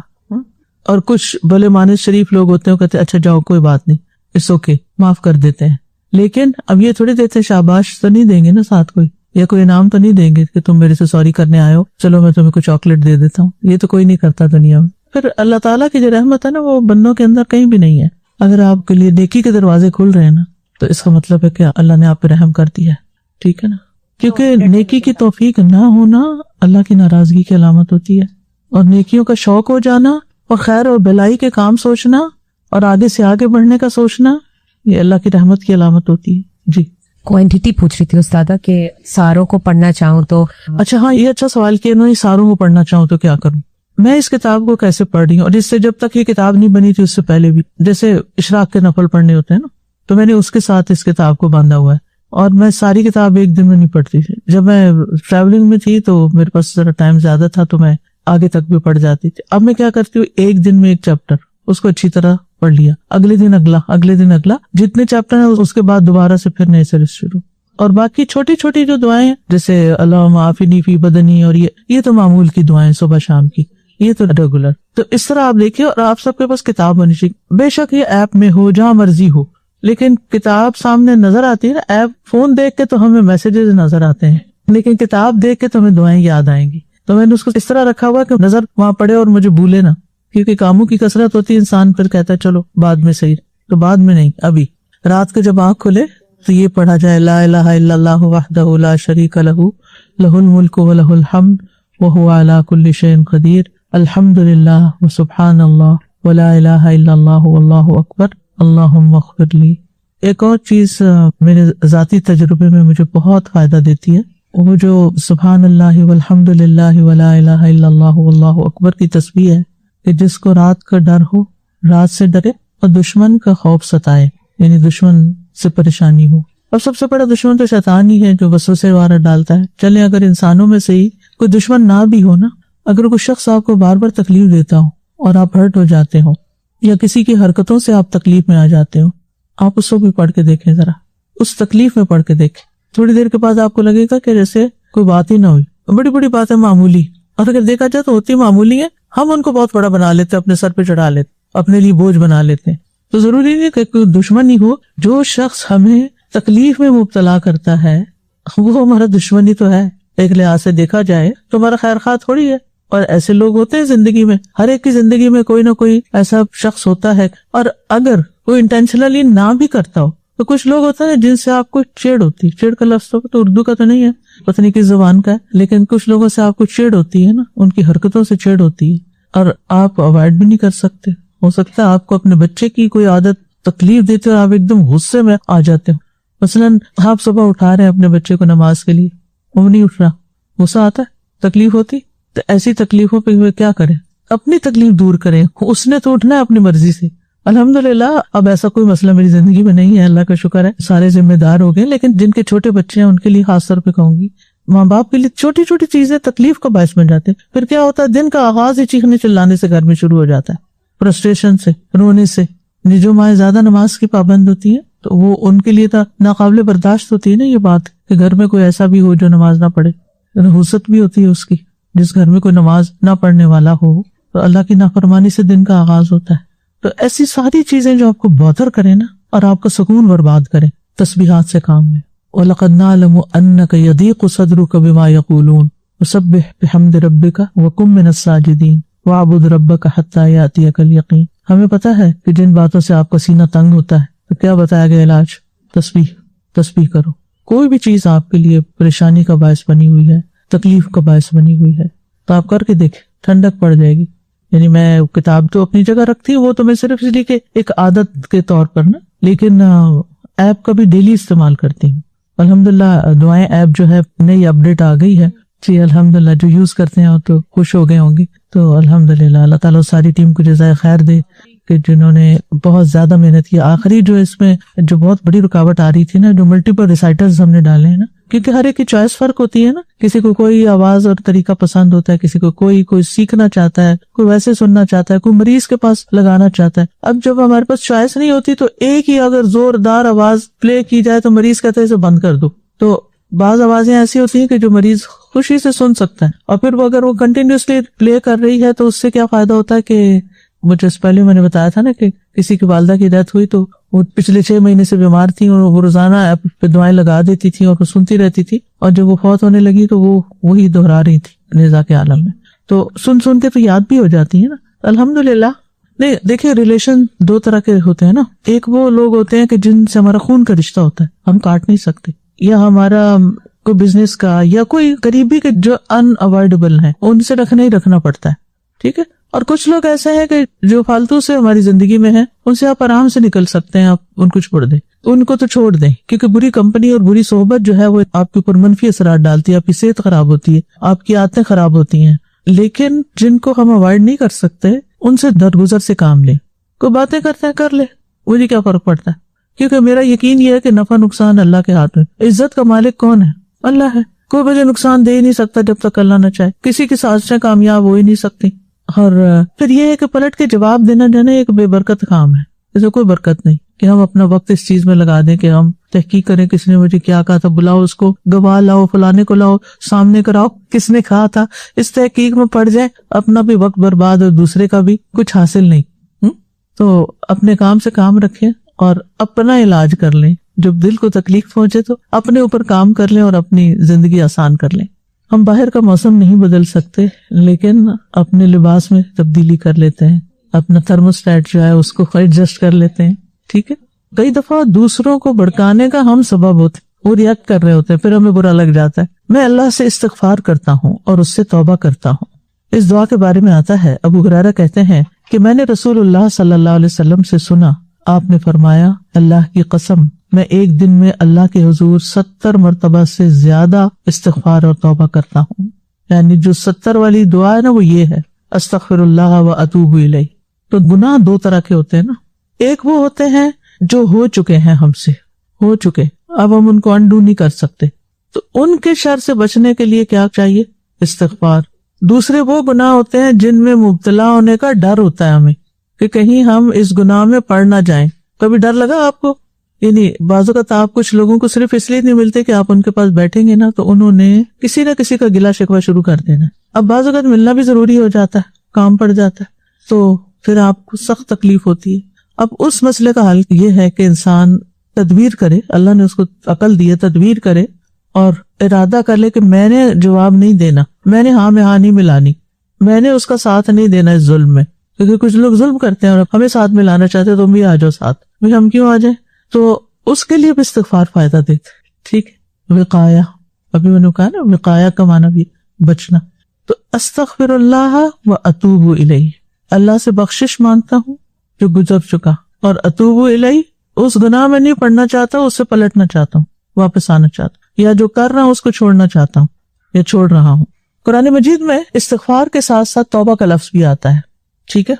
اور کچھ بھلے مانس شریف لوگ ہوتے ہیں، کہتے ہیں اچھا جاؤ کوئی بات نہیں، اٹس اوکے، معاف کر دیتے ہیں. لیکن اب یہ تھوڑی دیتے شاباش تو نہیں دیں گے نا ساتھ، کوئی کوئی انعام تو نہیں دیں گے کہ تم میرے سے سوری کرنے آئے ہو، چلو میں تمہیں کچھ چاکلیٹ دے دیتا ہوں. یہ تو کوئی نہیں کرتا دنیا میں. پھر اللہ تعالیٰ کی جو رحمت ہے نا، وہ بندوں کے اندر کہیں بھی نہیں ہے. اگر آپ کے لیے نیکی کے دروازے کھل رہے ہیں نا، تو اس کا مطلب ہے کہ اللہ نے آپ پہ رحم کر دیا ہے. ٹھیک ہے نا؟ کیونکہ نیکی کی توفیق نہ ہونا اللہ کی ناراضگی کی علامت ہوتی ہے. اور نیکیوں کا شوق ہو جانا، اور خیر اور بھلائی کے کام سوچنا، اور آگے سے آگے بڑھنے کا سوچنا، یہ اللہ کی رحمت کی علامت ہوتی ہے. جی کوانٹٹی پوچھ رہی تھی استاذہ کہ ساروں کو پڑھنا چاہوں تو. اچھا ہاں، یہ اچھا سوال کیا انہوں نے، ساروں کو پڑھنا چاہوں تو کیا کروں. میں اس کتاب کو کیسے پڑھ رہی ہوں، اور اس سے جب تک یہ کتاب نہیں بنی تھی اس سے پہلے بھی، جیسے اشراق کے نفل پڑھنے ہوتے ہیں نا، تو میں نے اس کے ساتھ اس کتاب کو باندھا ہوا ہے. اور میں ساری کتاب ایک دن میں نہیں پڑھتی تھی. جب میں ٹریولنگ میں تھی تو میرے پاس ذرا ٹائم زیادہ تھا تو میں آگے تک بھی پڑھ جاتی تھی. اب میں کیا کرتی ہوں، ایک دن میں ایک چیپٹر اس کو اچھی طرح پڑھ لیا، اگلے دن اگلا، اگلے دن اگلا، جتنے چیپٹر ہیں اس کے بعد دوبارہ سے پھر نئے سے شروع. اور باقی چھوٹی چھوٹی جو دعائیں ہیں، جیسے اللہم عافنی فی بدنی، اور یہ تو معمول کی دعائیں صبح شام کی، یہ تو ریگولر. تو اس طرح آپ دیکھیے، اور آپ سب کے پاس کتاب ہونی چاہیے. بے شک یہ ایپ میں ہو، جہاں مرضی ہو، لیکن کتاب سامنے نظر آتی ہے نا. ایپ فون دیکھ کے تو ہمیں میسیجز نظر آتے ہیں، لیکن کتاب دیکھ کے تو ہمیں دعائیں یاد آئیں گی. تو میں نے اس کو اس طرح رکھا ہوا کہ نظر وہاں پڑے اور مجھے بھولے نہ، کیونکہ کاموں کی کثرت ہوتی ہے، انسان پھر کہتا ہے چلو بعد میں صحیح. تو بعد میں نہیں، ابھی رات کو جب آنکھ کھلے تو یہ پڑھا جائے، لا الہ الا اللہ وحدہ لا شریک لہ لہ الملک و لہ الحمد وہو علی کل شیء قدیر، الحمد للہ وسبحان اللہ ولا الہ الا اللہ واللہ اکبر، اللہم اغفر لی. ایک اور چیز میرے ذاتی تجربے میں مجھے بہت فائدہ دیتی ہے، وہ جو سبحان اللہ والحمد للہ ولا الہ الا اللہ واللہ اکبر کی تسبیح ہے، کہ جس کو رات کا ڈر ہو رات سے ڈرے، اور دشمن کا خوف ستائے، یعنی دشمن سے پریشانی ہو. اور سب سے بڑا دشمن تو شیطان ہی ہے جو وسوسے وارہ ڈالتا ہے. چلیں اگر انسانوں میں سے ہی کوئی دشمن نہ بھی ہو نا، اگر کوئی شخص آپ کو بار بار تکلیف دیتا ہو اور آپ ہرٹ ہو جاتے ہو، یا کسی کی حرکتوں سے آپ تکلیف میں آ جاتے ہو، آپ اس کو بھی پڑھ کے دیکھیں، ذرا اس تکلیف میں پڑھ کے دیکھیں. تھوڑی دیر کے بعد آپ کو لگے گا کہ جیسے کوئی بات ہی نہ ہوئی. بڑی بڑی باتیں معمولی، اور اگر دیکھا جائے تو ہوتی معمولی ہیں، ہم ان کو بہت بڑا بنا لیتے، اپنے سر پہ چڑھا لیتے، اپنے لیے بوجھ بنا لیتے. تو ضروری نہیں کہ کوئی دشمن ہی ہو. جو شخص ہمیں تکلیف میں مبتلا کرتا ہے وہ ہمارا دشمن ہی تو ہے. ایک لحاظ سے دیکھا جائے تو ہمارا خیر خواہ تھوڑی ہے. اور ایسے لوگ ہوتے ہیں زندگی میں، ہر ایک کی زندگی میں کوئی نہ کوئی ایسا شخص ہوتا ہے. اور اگر کوئی انٹینشنلی نہ بھی کرتا ہو تو کچھ لوگ ہوتے ہیں جن سے آپ کو چیڑ ہوتی ہے. چیڑ کا لفظ تو اردو کا تو نہیں ہے، پتہ نہیں کس زبان کا ہے، لیکن کچھ لوگوں سے آپ کو چیڑ ہوتی ہے نا، ان کی حرکتوں سے چیڑ ہوتی ہے، اور آپ اوائڈ بھی نہیں کر سکتے. ہو سکتا ہے آپ کو اپنے بچے کی کوئی عادت تکلیف دیتے اور آپ ایک دم غصے میں آ جاتے ہو. مثلاً آپ صبح اٹھا رہے ہیں اپنے بچے کو نماز کے لیے، وہ نہیں اٹھ رہا، غصہ آتا ہے، تکلیف ہوتی. تو ایسی تکلیفوں پہ وہ کیا کریں؟ اپنی تکلیف دور کریں. اس نے تو اٹھنا ہے اپنی مرضی سے، الحمدللہ اب ایسا کوئی مسئلہ میری زندگی میں نہیں ہے، اللہ کا شکر ہے، سارے ذمہ دار ہو گئے. لیکن جن کے چھوٹے بچے ہیں ان کے لیے خاص طور پہ کہوں گی، ماں باپ کے لیے چھوٹی چھوٹی چیزیں تکلیف کا باعث بن جاتے ہیں. پھر کیا ہوتا ہے، دن کا آغاز ہی چیخنے چلانے سے گھر میں شروع ہو جاتا ہے، فرسٹریشن سے، رونے سے. جو مائیں زیادہ نماز کی پابند ہوتی ہیں تو وہ ان کے لیے تو ناقابل برداشت ہوتی ہے نا یہ بات کہ گھر میں کوئی ایسا بھی ہو جو نماز نہ پڑھے. نحوست بھی ہوتی ہے اس کی، جس گھر میں کوئی نماز نہ پڑھنے والا ہو تو اللہ کی نافرمانی سے دن کا آغاز ہوتا ہے. تو ایسی ساری چیزیں جو آپ کو بہتر کریں نا اور آپ کا سکون برباد کریں، تسبیحات سے کام لیں. وَلَقَدْ نَعْلَمُ أَنَّكَ يَضِيقُ صَدْرُكَ بِمَا يَقُولُونَ وَسَبِّحْ بِحَمْدِ رَبِّكَ وَكُن مِّنَ السَّاجِدِينَ وَاعْبُدْ رَبَّكَ حَتَّى يَأْتِيَكَ الْيَقِينُ. ہمیں پتہ ہے کہ جن باتوں سے آپ کا سینہ تنگ ہوتا ہے تو کیا بتایا گیا علاج؟ تسبیح کرو. کوئی بھی چیز آپ کے لیے پریشانی کا باعث بنی ہوئی ہے، تکلیف کا باعث بنی ہوئی ہے تو آپ کر کے دیکھیں، ٹھنڈک پڑ جائے گی. یعنی میں کتاب تو اپنی جگہ رکھتی ہوں، وہ تو میں صرف اس لیے کہ ایک عادت کے طور پر نا، لیکن ایپ کا بھی ڈیلی استعمال کرتی ہوں. الحمدللہ دعائیں ایپ جو ہے نئی اپڈیٹ آ گئی ہے جی، الحمدللہ جو یوز کرتے ہیں تو خوش ہو گئے ہوں گے. تو الحمدللہ اللہ تعالیٰ ساری ٹیم کو جزائے خیر دے کہ جنہوں نے بہت زیادہ محنت کی. آخری جو اس میں جو بہت بڑی رکاوٹ آ رہی تھی نا، جو ملٹیپل ریسائٹرز ہم نے ڈالے ہیں نا، کیونکہ ہر ایک کی چوائس فرق ہوتی ہے نا. کسی کو کوئی آواز اور طریقہ پسند ہوتا ہے، کسی کو کوئی سیکھنا چاہتا ہے، کوئی ویسے سننا چاہتا ہے، کوئی مریض کے پاس لگانا چاہتا ہے. اب جب ہمارے پاس چوائس نہیں ہوتی تو ایک ہی اگر زوردار آواز پلے کی جائے تو مریض کہتا ہے اسے بند کر دو. تو بعض آوازیں ایسی ہوتی ہیں کہ جو مریض خوشی سے سن سکتا ہے، اور پھر اگر وہ کنٹینیوسلی پلے کر رہی ہے تو اس سے کیا فائدہ ہوتا ہے کہ مجھے پہلے میں نے بتایا تھا نا کہ کسی کی والدہ کی ڈیتھ ہوئی تو وہ پچھلے 6 مہینے سے بیمار تھی اور وہ روزانہ ایپ پہ دعائیں لگا دیتی تھی اور وہ سنتی رہتی تھی، اور جب وہ فوت ہونے لگی تو وہ وہی دہرا رہی تھی نزا کے عالم میں. تو سن کے تو یاد بھی ہو جاتی ہے نا الحمدللہ. نہیں دیکھیں، ریلیشن 2 طرح کے ہوتے ہیں نا. ایک وہ لوگ ہوتے ہیں کہ جن سے ہمارا خون کا رشتہ ہوتا ہے، ہم کاٹ نہیں سکتے، یا ہمارا کوئی بزنس کا یا کوئی قریبی کے جو ان اوائڈیبل ہیں ان سے رکھنا ہی رکھنا پڑتا ہے، ٹھیک ہے. اور کچھ لوگ ایسے ہیں کہ جو فالتو سے ہماری زندگی میں ہیں، ان سے آپ آرام سے نکل سکتے ہیں، آپ ان کو چھوڑ دیں، ان کو تو چھوڑ دیں، کیونکہ بری کمپنی اور بری صحبت جو ہے وہ آپ کے اوپر منفی اثرات ڈالتی ہے، آپ کی صحت خراب ہوتی ہے، آپ کی عادتیں خراب ہوتی ہیں. لیکن جن کو ہم اوائڈ نہیں کر سکتے ان سے درگزر سے کام لیں. کوئی باتیں کرتے ہیں کر لے، مجھے کیا فرق پڑتا ہے، کیونکہ میرا یقین یہ ہے کہ نفع نقصان اللہ کے ہاتھ میں. عزت کا مالک کون ہے؟ اللہ ہے. کوئی مجھے نقصان دے ہی نہیں سکتا جب تک اللہ نہ چاہے. کسی کی سازشیں کامیاب ہو ہی نہیں سکتی. اور پھر یہ ہے کہ پلٹ کے جواب دینا جو ہے نا ایک بے برکت کام ہے، اسے کوئی برکت نہیں کہ ہم اپنا وقت اس چیز میں لگا دیں کہ ہم تحقیق کریں کس نے مجھے کیا کہا تھا، بلاؤ اس کو، گواہ لاؤ، فلانے کو لاؤ، سامنے کراؤ کس نے کہا تھا، اس تحقیق میں پڑ جائے، اپنا بھی وقت برباد اور دوسرے کا بھی، کچھ حاصل نہیں. تو اپنے کام سے کام رکھیں اور اپنا علاج کر لیں. جب دل کو تکلیف پہنچے تو اپنے اوپر کام کر لیں اور اپنی زندگی آسان کر لیں. ہم باہر کا موسم نہیں بدل سکتے لیکن اپنے لباس میں تبدیلی کر لیتے ہیں، اپنا تھرموسٹیٹ جو ہے اس کو ایڈجسٹ کر لیتے ہیں، ٹھیک ہے. کئی دفعہ دوسروں کو بھڑکانے کا ہم سبب ہوتے ہیں، وہ ریئیکٹ کر رہے ہوتے ہیں، پھر ہمیں برا لگ جاتا ہے. میں اللہ سے استغفار کرتا ہوں اور اس سے توبہ کرتا ہوں. اس دعا کے بارے میں آتا ہے، ابو ہریرہ کہتے ہیں کہ میں نے رسول اللہ صلی اللہ علیہ وسلم سے سنا، آپ نے فرمایا، اللہ کی قسم میں ایک دن میں اللہ کے حضور 70 مرتبہ سے زیادہ استغفار اور توبہ کرتا ہوں. یعنی جو 70 والی دعا ہے نا وہ یہ ہے، استغفر اللہ و اتوب الیہ. تو گناہ 2 طرح کے ہوتے ہیں نا. ایک وہ ہوتے ہیں جو ہو چکے ہیں، ہم سے ہو چکے، اب ہم ان کو انڈو نہیں کر سکتے، تو ان کے شر سے بچنے کے لیے کیا چاہیے؟ استغفار. دوسرے وہ گناہ ہوتے ہیں جن میں مبتلا ہونے کا ڈر ہوتا ہے ہمیں کہ کہیں ہم اس گناہ میں پڑ نہ جائیں. کبھی ڈر لگا آپ کو؟ یعنی بعض اوقات آپ کچھ لوگوں کو صرف اس لیے نہیں ملتے کہ آپ ان کے پاس بیٹھیں گے نا تو انہوں نے کسی نہ کسی کا گلا شکوہ شروع کر دینا. اب بعض اوقات ملنا بھی ضروری ہو جاتا ہے، کام پڑ جاتا ہے، تو پھر آپ کو سخت تکلیف ہوتی ہے. اب اس مسئلے کا حل یہ ہے کہ انسان تدبیر کرے، اللہ نے اس کو عقل دی ہے، تدبیر کرے اور ارادہ کر لے کہ میں نے جواب نہیں دینا، میں نے ہاں میں ہاں نہیں ملانی، میں نے اس کا ساتھ نہیں دینا اس ظلم میں. کیونکہ کچھ لوگ ظلم کرتے ہیں اور ہمیں ساتھ ملانا چاہتے ہیں، تم بھی آ جاؤ ساتھ. ہم کیوں آ جائیں؟ تو اس کے لیے بھی استغفار فائدہ دیتے، ٹھیک ہے. وقایا، ابھی میں نے کہا نا وقایا کا معنی بھی بچنا. تو استغفر اللہ و اتوب الیہ، اللہ سے بخشش مانگتا ہوں جو گزر چکا، اور اتوب الیہ اس گناہ میں نہیں پڑنا چاہتا، اس سے پلٹنا چاہتا ہوں، واپس آنا چاہتا ہوں، یا جو کر رہا ہوں اس کو چھوڑنا چاہتا ہوں یا چھوڑ رہا ہوں. قرآن مجید میں استغفار کے ساتھ ساتھ توبہ کا لفظ بھی آتا ہے، ٹھیک ہے.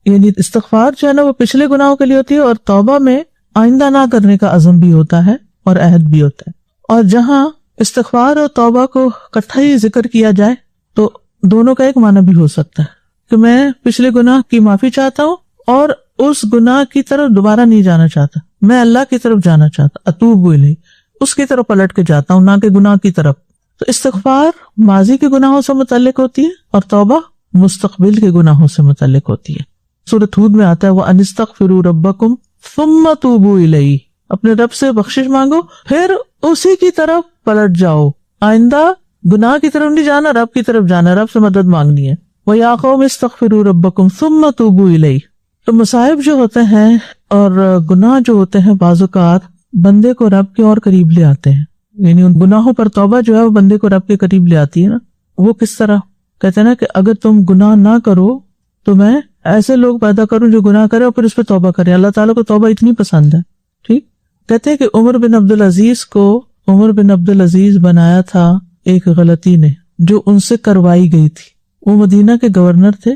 یعنی استغفار جو ہے نا وہ پچھلے گناہوں کے لیے ہوتی ہے، اور توبہ میں آئندہ نہ کرنے کا عزم بھی ہوتا ہے اور عہد بھی ہوتا ہے. اور جہاں استغفار اور توبہ کو اکٹھا ہی ذکر کیا جائے تو دونوں کا ایک معنی بھی ہو سکتا ہے کہ میں پچھلے گناہ کی معافی چاہتا ہوں اور اس گناہ کی طرف دوبارہ نہیں جانا چاہتا، میں اللہ کی طرف جانا چاہتا، اتوب الیہ، اس کی طرف پلٹ کے جاتا ہوں، نہ کہ گناہ کی طرف. تو استغفار ماضی کے گناہوں سے متعلق ہوتی ہے اور توبہ مستقبل کے گناہوں سے متعلق ہوتی ہے. سورۃ ہود میں آتا ہے وَأَنِ اسْتَغْفِرُوا رَبَّكُمْ ثُمَّ تُوبُوا إِلَيْهِ، اپنے رب سے بخشش مانگو پھر اسی کی طرف پلٹ جاؤ، آئندہ گناہ کی طرف نہیں جانا، رب کی طرف جانا، رب سے مدد مانگنی ہے. وَيَا قَوْمِ اسْتَغْفِرُوا رَبَّكُمْ ثُمَّ تُوبُوا إِلَيْهِ. تو مصائب جو ہوتے ہیں اور گناہ جو ہوتے ہیں بعض اوقات بندے کو رب کے اور قریب لے آتے ہیں، یعنی ان گناہوں پر توبہ جو ہے وہ بندے کو رب کے قریب لے آتی ہے نا. وہ کس طرح کہتے ہیں نا کہ اگر تم گناہ نہ کرو تو میں ایسے لوگ پیدا کروں جو گناہ کرے اور پھر اس پہ توبہ کرے. اللہ تعالیٰ کو توبہ اتنی پسند ہے. ٹھیک کہتے ہیں کہ عمر بن عبدالعزیز بنایا تھا ایک غلطی نے جو ان سے کروائی گئی تھی. وہ مدینہ کے گورنر تھے،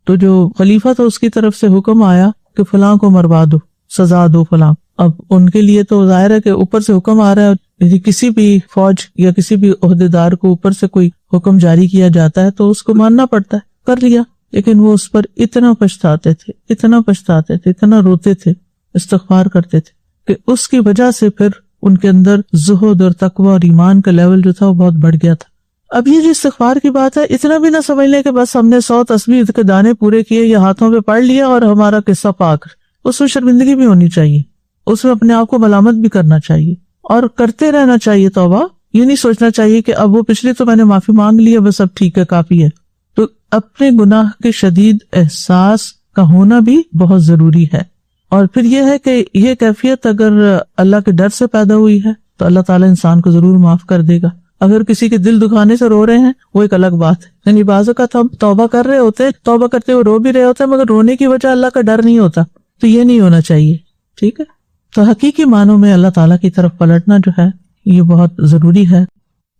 تو جو خلیفہ تھا اس کی طرف سے حکم آیا کہ فلاں کو مروا دو، سزا دو فلاں. اب ان کے لیے تو ظاہر ہے کہ اوپر سے حکم آ رہا ہے، کسی بھی فوج یا کسی بھی عہدیدار کو اوپر سے کوئی حکم جاری کیا جاتا ہے تو اس کو ماننا پڑتا ہے. کر لیا، لیکن وہ اس پر اتنا پچھتاتے تھے، اتنا روتے تھے، استغفار کرتے تھے کہ اس کی وجہ سے پھر ان کے اندر زہد اور تقوی اور ایمان کا لیول جو تھا وہ بہت بڑھ گیا تھا. اب یہ جو استغفار کی بات ہے، اتنا بھی نہ سمجھ لیں کہ بس ہم نے 100 تسبیح کے دانے پورے کیے یا ہاتھوں پہ پڑھ لیا اور ہمارا قصہ پاک. اس میں شرمندگی بھی ہونی چاہیے، اس میں اپنے آپ کو ملامت بھی کرنا چاہیے اور کرتے رہنا چاہیے توبہ. یہ نہیں سوچنا چاہیے کہ اب وہ پچھلے تو میں نے معافی مانگ لی ہے بس اب ٹھیک ہے کافی ہے. تو اپنے گناہ کے شدید احساس کا ہونا بھی بہت ضروری ہے. اور پھر یہ ہے کہ یہ کیفیت اگر اللہ کے ڈر سے پیدا ہوئی ہے تو اللہ تعالیٰ انسان کو ضرور معاف کر دے گا. اگر کسی کے دل دکھانے سے رو رہے ہیں وہ ایک الگ بات ہے، یعنی بعض اوقات ہم توبہ کر رہے ہوتے، توبہ کرتے ہوئے رو بھی رہے ہوتے ہیں مگر رونے کی وجہ اللہ کا ڈر نہیں ہوتا. تو یہ نہیں ہونا چاہیے. ٹھیک ہے، تو حقیقی معنوں میں اللہ تعالیٰ کی طرف پلٹنا جو ہے یہ بہت ضروری ہے.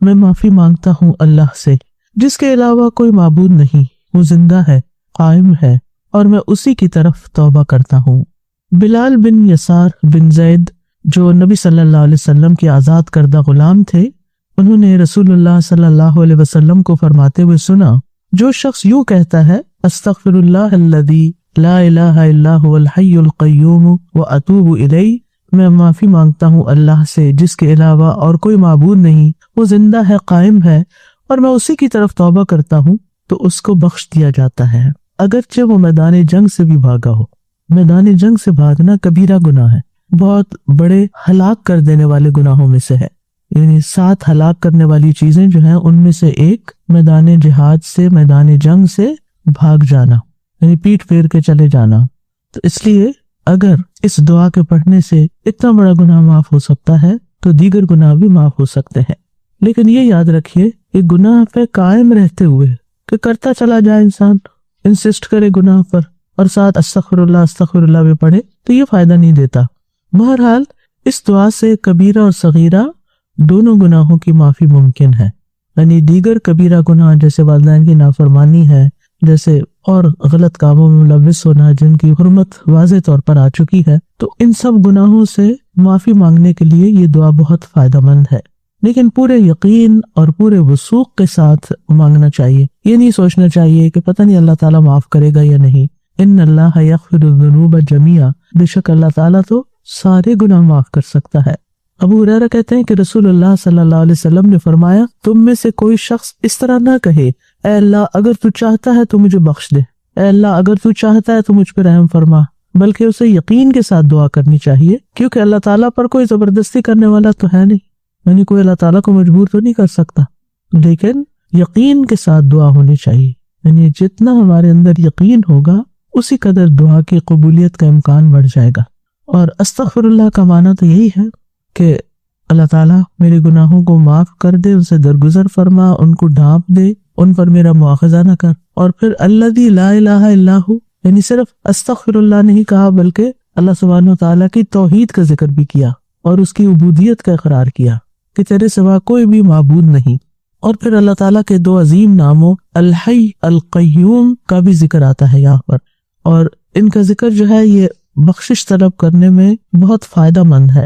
میں معافی مانگتا ہوں اللہ سے جس کے علاوہ کوئی معبود نہیں، وہ زندہ ہے، قائم ہے، اور میں اسی کی طرف توبہ کرتا ہوں. بلال بن یسار بن زید جو نبی صلی اللہ علیہ وسلم کے آزاد کردہ غلام تھے، انہوں نے رسول اللہ صلی اللہ علیہ وسلم کو فرماتے ہوئے سنا، جو شخص یوں کہتا ہے استغفر اللہ الذی لا الہ الا هو الحی القیوم واتوب الیہ، میں معافی مانگتا ہوں اللہ سے جس کے علاوہ اور کوئی معبود نہیں، وہ زندہ ہے، قائم ہے، اور میں اسی کی طرف توبہ کرتا ہوں، تو اس کو بخش دیا جاتا ہے اگرچہ وہ میدان جنگ سے بھی بھاگا ہو. میدان جنگ سے بھاگنا کبیرہ گناہ ہے، بہت بڑے ہلاک کر دینے والے گناہوں میں سے ہے. یعنی 7 ہلاک کرنے والی چیزیں جو ہیں ان میں سے ایک میدان جہاد سے، میدان جنگ سے بھاگ جانا، یعنی پیٹ پھیر کے چلے جانا. تو اس لیے اگر اس دعا کے پڑھنے سے اتنا بڑا گناہ معاف ہو سکتا ہے تو دیگر گناہ بھی معاف ہو سکتے ہیں. لیکن یہ یاد رکھیے کہ گناہ پہ قائم رہتے ہوئے کہ کرتا چلا جائے، انسان انسسٹ کرے گناہ پر اور ساتھ استغفر اللہ بھی پڑھے تو یہ فائدہ نہیں دیتا. بہرحال اس دعا سے کبیرہ اور صغیرہ دونوں گناہوں کی معافی ممکن ہے. یعنی دیگر کبیرہ گناہ جیسے والدین کی نافرمانی ہے، جیسے اور غلط کاموں میں ملوث ہونا جن کی حرمت واضح طور پر آ چکی ہے، تو ان سب گناہوں سے معافی مانگنے کے لیے یہ دعا بہت فائدہ مند ہے. لیکن پورے یقین اور پورے وثوق کے ساتھ مانگنا چاہیے. یہ نہیں سوچنا چاہیے کہ پتہ نہیں اللہ تعالیٰ معاف کرے گا یا نہیں. ان اللہ یغفر الذنوب جميعا، بے شک اللہ تعالیٰ تو سارے گناہ معاف کر سکتا ہے. ابو ہریرہ کہتے ہیں کہ رسول اللہ صلی اللہ علیہ وسلم نے فرمایا، تم میں سے کوئی شخص اس طرح نہ کہے اے اللہ اگر تو چاہتا ہے تو مجھے بخش دے، اے اللہ اگر تو چاہتا ہے تو مجھ پہ رحم فرما، بلکہ اسے یقین کے ساتھ دعا کرنی چاہیے، کیونکہ اللہ تعالیٰ پر کوئی زبردستی کرنے والا تو ہے نہیں، یعنی کوئی اللہ تعالیٰ کو مجبور تو نہیں کر سکتا. لیکن یقین کے ساتھ دعا ہونی چاہیے، یعنی جتنا ہمارے اندر یقین ہوگا اسی قدر دعا کی قبولیت کا امکان بڑھ جائے گا. اور استغفر اللہ کا معنی تو یہی ہے کہ اللہ تعالیٰ میرے گناہوں کو معاف کر دے، ان سے درگزر فرما، ان کو ڈھانپ دے، ان پر میرا مواخذہ نہ کر. اور پھر الذی لا الہ الا ہو، یعنی صرف استغفر اللہ نہیں کہا بلکہ اللہ سبحانہ و تعالیٰ کی توحید کا ذکر بھی کیا اور اس کی عبودیت کا اقرار کیا کہ تیرے سوا کوئی بھی معبود نہیں. اور پھر اللہ تعالیٰ کے 2 عظیم ناموں الحی القیوم کا بھی ذکر آتا ہے یہاں پر، اور ان کا ذکر جو ہے یہ بخشش طلب کرنے میں بہت فائدہ مند ہے.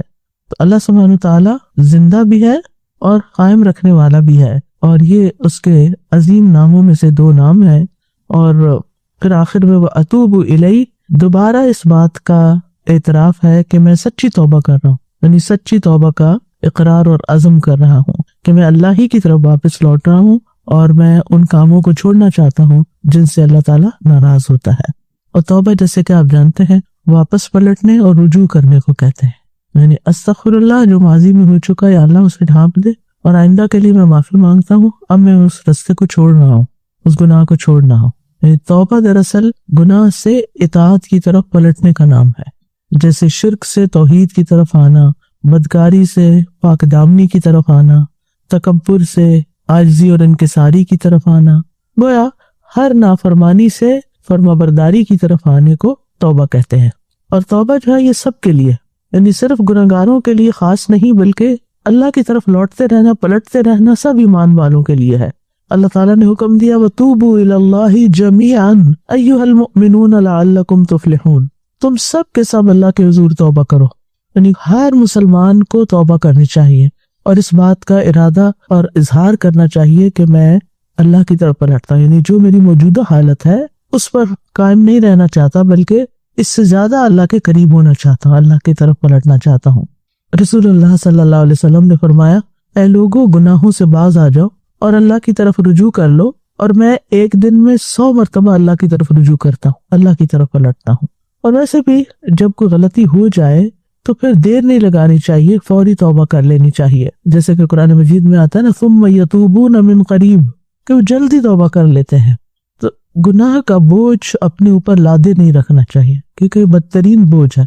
تو اللہ سبحانہ تعالیٰ زندہ بھی ہے اور قائم رکھنے والا بھی ہے، اور یہ اس کے عظیم ناموں میں سے 2 نام ہیں. اور پھر آخر میں وہ اتوب الیہ، دوبارہ اس بات کا اعتراف ہے کہ میں سچی توبہ کر رہا ہوں، یعنی سچی توبہ کا اقرار اور عزم کر رہا ہوں کہ میں اللہ ہی کی طرف واپس لوٹ رہا ہوں، اور میں ان کاموں کو چھوڑنا چاہتا ہوں جن سے اللہ تعالیٰ ناراض ہوتا ہے. اور توبہ جیسے کہ آپ جانتے ہیں واپس پلٹنے اور رجوع کرنے کو کہتے ہیں، یعنی استغفر اللہ جو ماضی میں ہو چکا ہے اللہ اسے ڈھانپ دے، اور آئندہ کے لیے میں معافی مانگتا ہوں، اب میں اس رستے کو چھوڑ رہا ہوں، اس گناہ کو چھوڑ رہا ہوں. یعنی توبہ دراصل گناہ سے اطاعت کی طرف پلٹنے کا نام ہے، جیسے شرک سے توحید کی طرف آنا، بدکاری سے پاک دامنی کی طرف آنا، تکبر سے عاجزی اور انکساری کی طرف آنا. گویا ہر نافرمانی سے فرمانبرداری کی طرف آنے کو توبہ کہتے ہیں. اور توبہ جو ہے یہ سب کے لیے، یعنی صرف گناہگاروں کے لیے خاص نہیں، بلکہ اللہ کی طرف لوٹتے رہنا، پلٹتے رہنا سب ایمان والوں کے لیے ہے. اللہ تعالیٰ نے حکم دیا وَتُوبُوا إِلَى اللَّهِ جَمِيعًا أَيُّهَا الْمُؤْمِنُونَ لَعَلَّكُمْ تُفْلِحُونَ. تم سب کے سب اللہ کے حضور توبہ کرو، یعنی ہر مسلمان کو توبہ کرنی چاہیے اور اس بات کا ارادہ اور اظہار کرنا چاہیے کہ میں اللہ کی طرف پلٹتا ہوں، یعنی جو میری موجودہ حالت ہے اس پر قائم نہیں رہنا چاہتا، بلکہ اس سے زیادہ اللہ کے قریب ہونا چاہتا ہوں، اللہ کی طرف پلٹنا چاہتا ہوں. رسول اللہ صلی اللہ علیہ وسلم نے فرمایا اے لوگوں گناہوں سے باز آ جاؤ اور اللہ کی طرف رجوع کر لو، اور میں ایک دن میں 100 مرتبہ اللہ کی طرف رجوع کرتا ہوں، اللہ کی طرف پلٹتا ہوں. اور ویسے بھی جب کوئی غلطی ہو جائے تو پھر دیر نہیں لگانی چاہیے، فوری توبہ کر لینی چاہیے، جیسے کہ قرآن مجید میں آتا ہے نا ثم یتوبون من قریب، کہ وہ جلدی توبہ کر لیتے ہیں. تو گناہ کا بوجھ اپنے اوپر لادے نہیں رکھنا چاہیے، کیونکہ بدترین بوجھ ہے.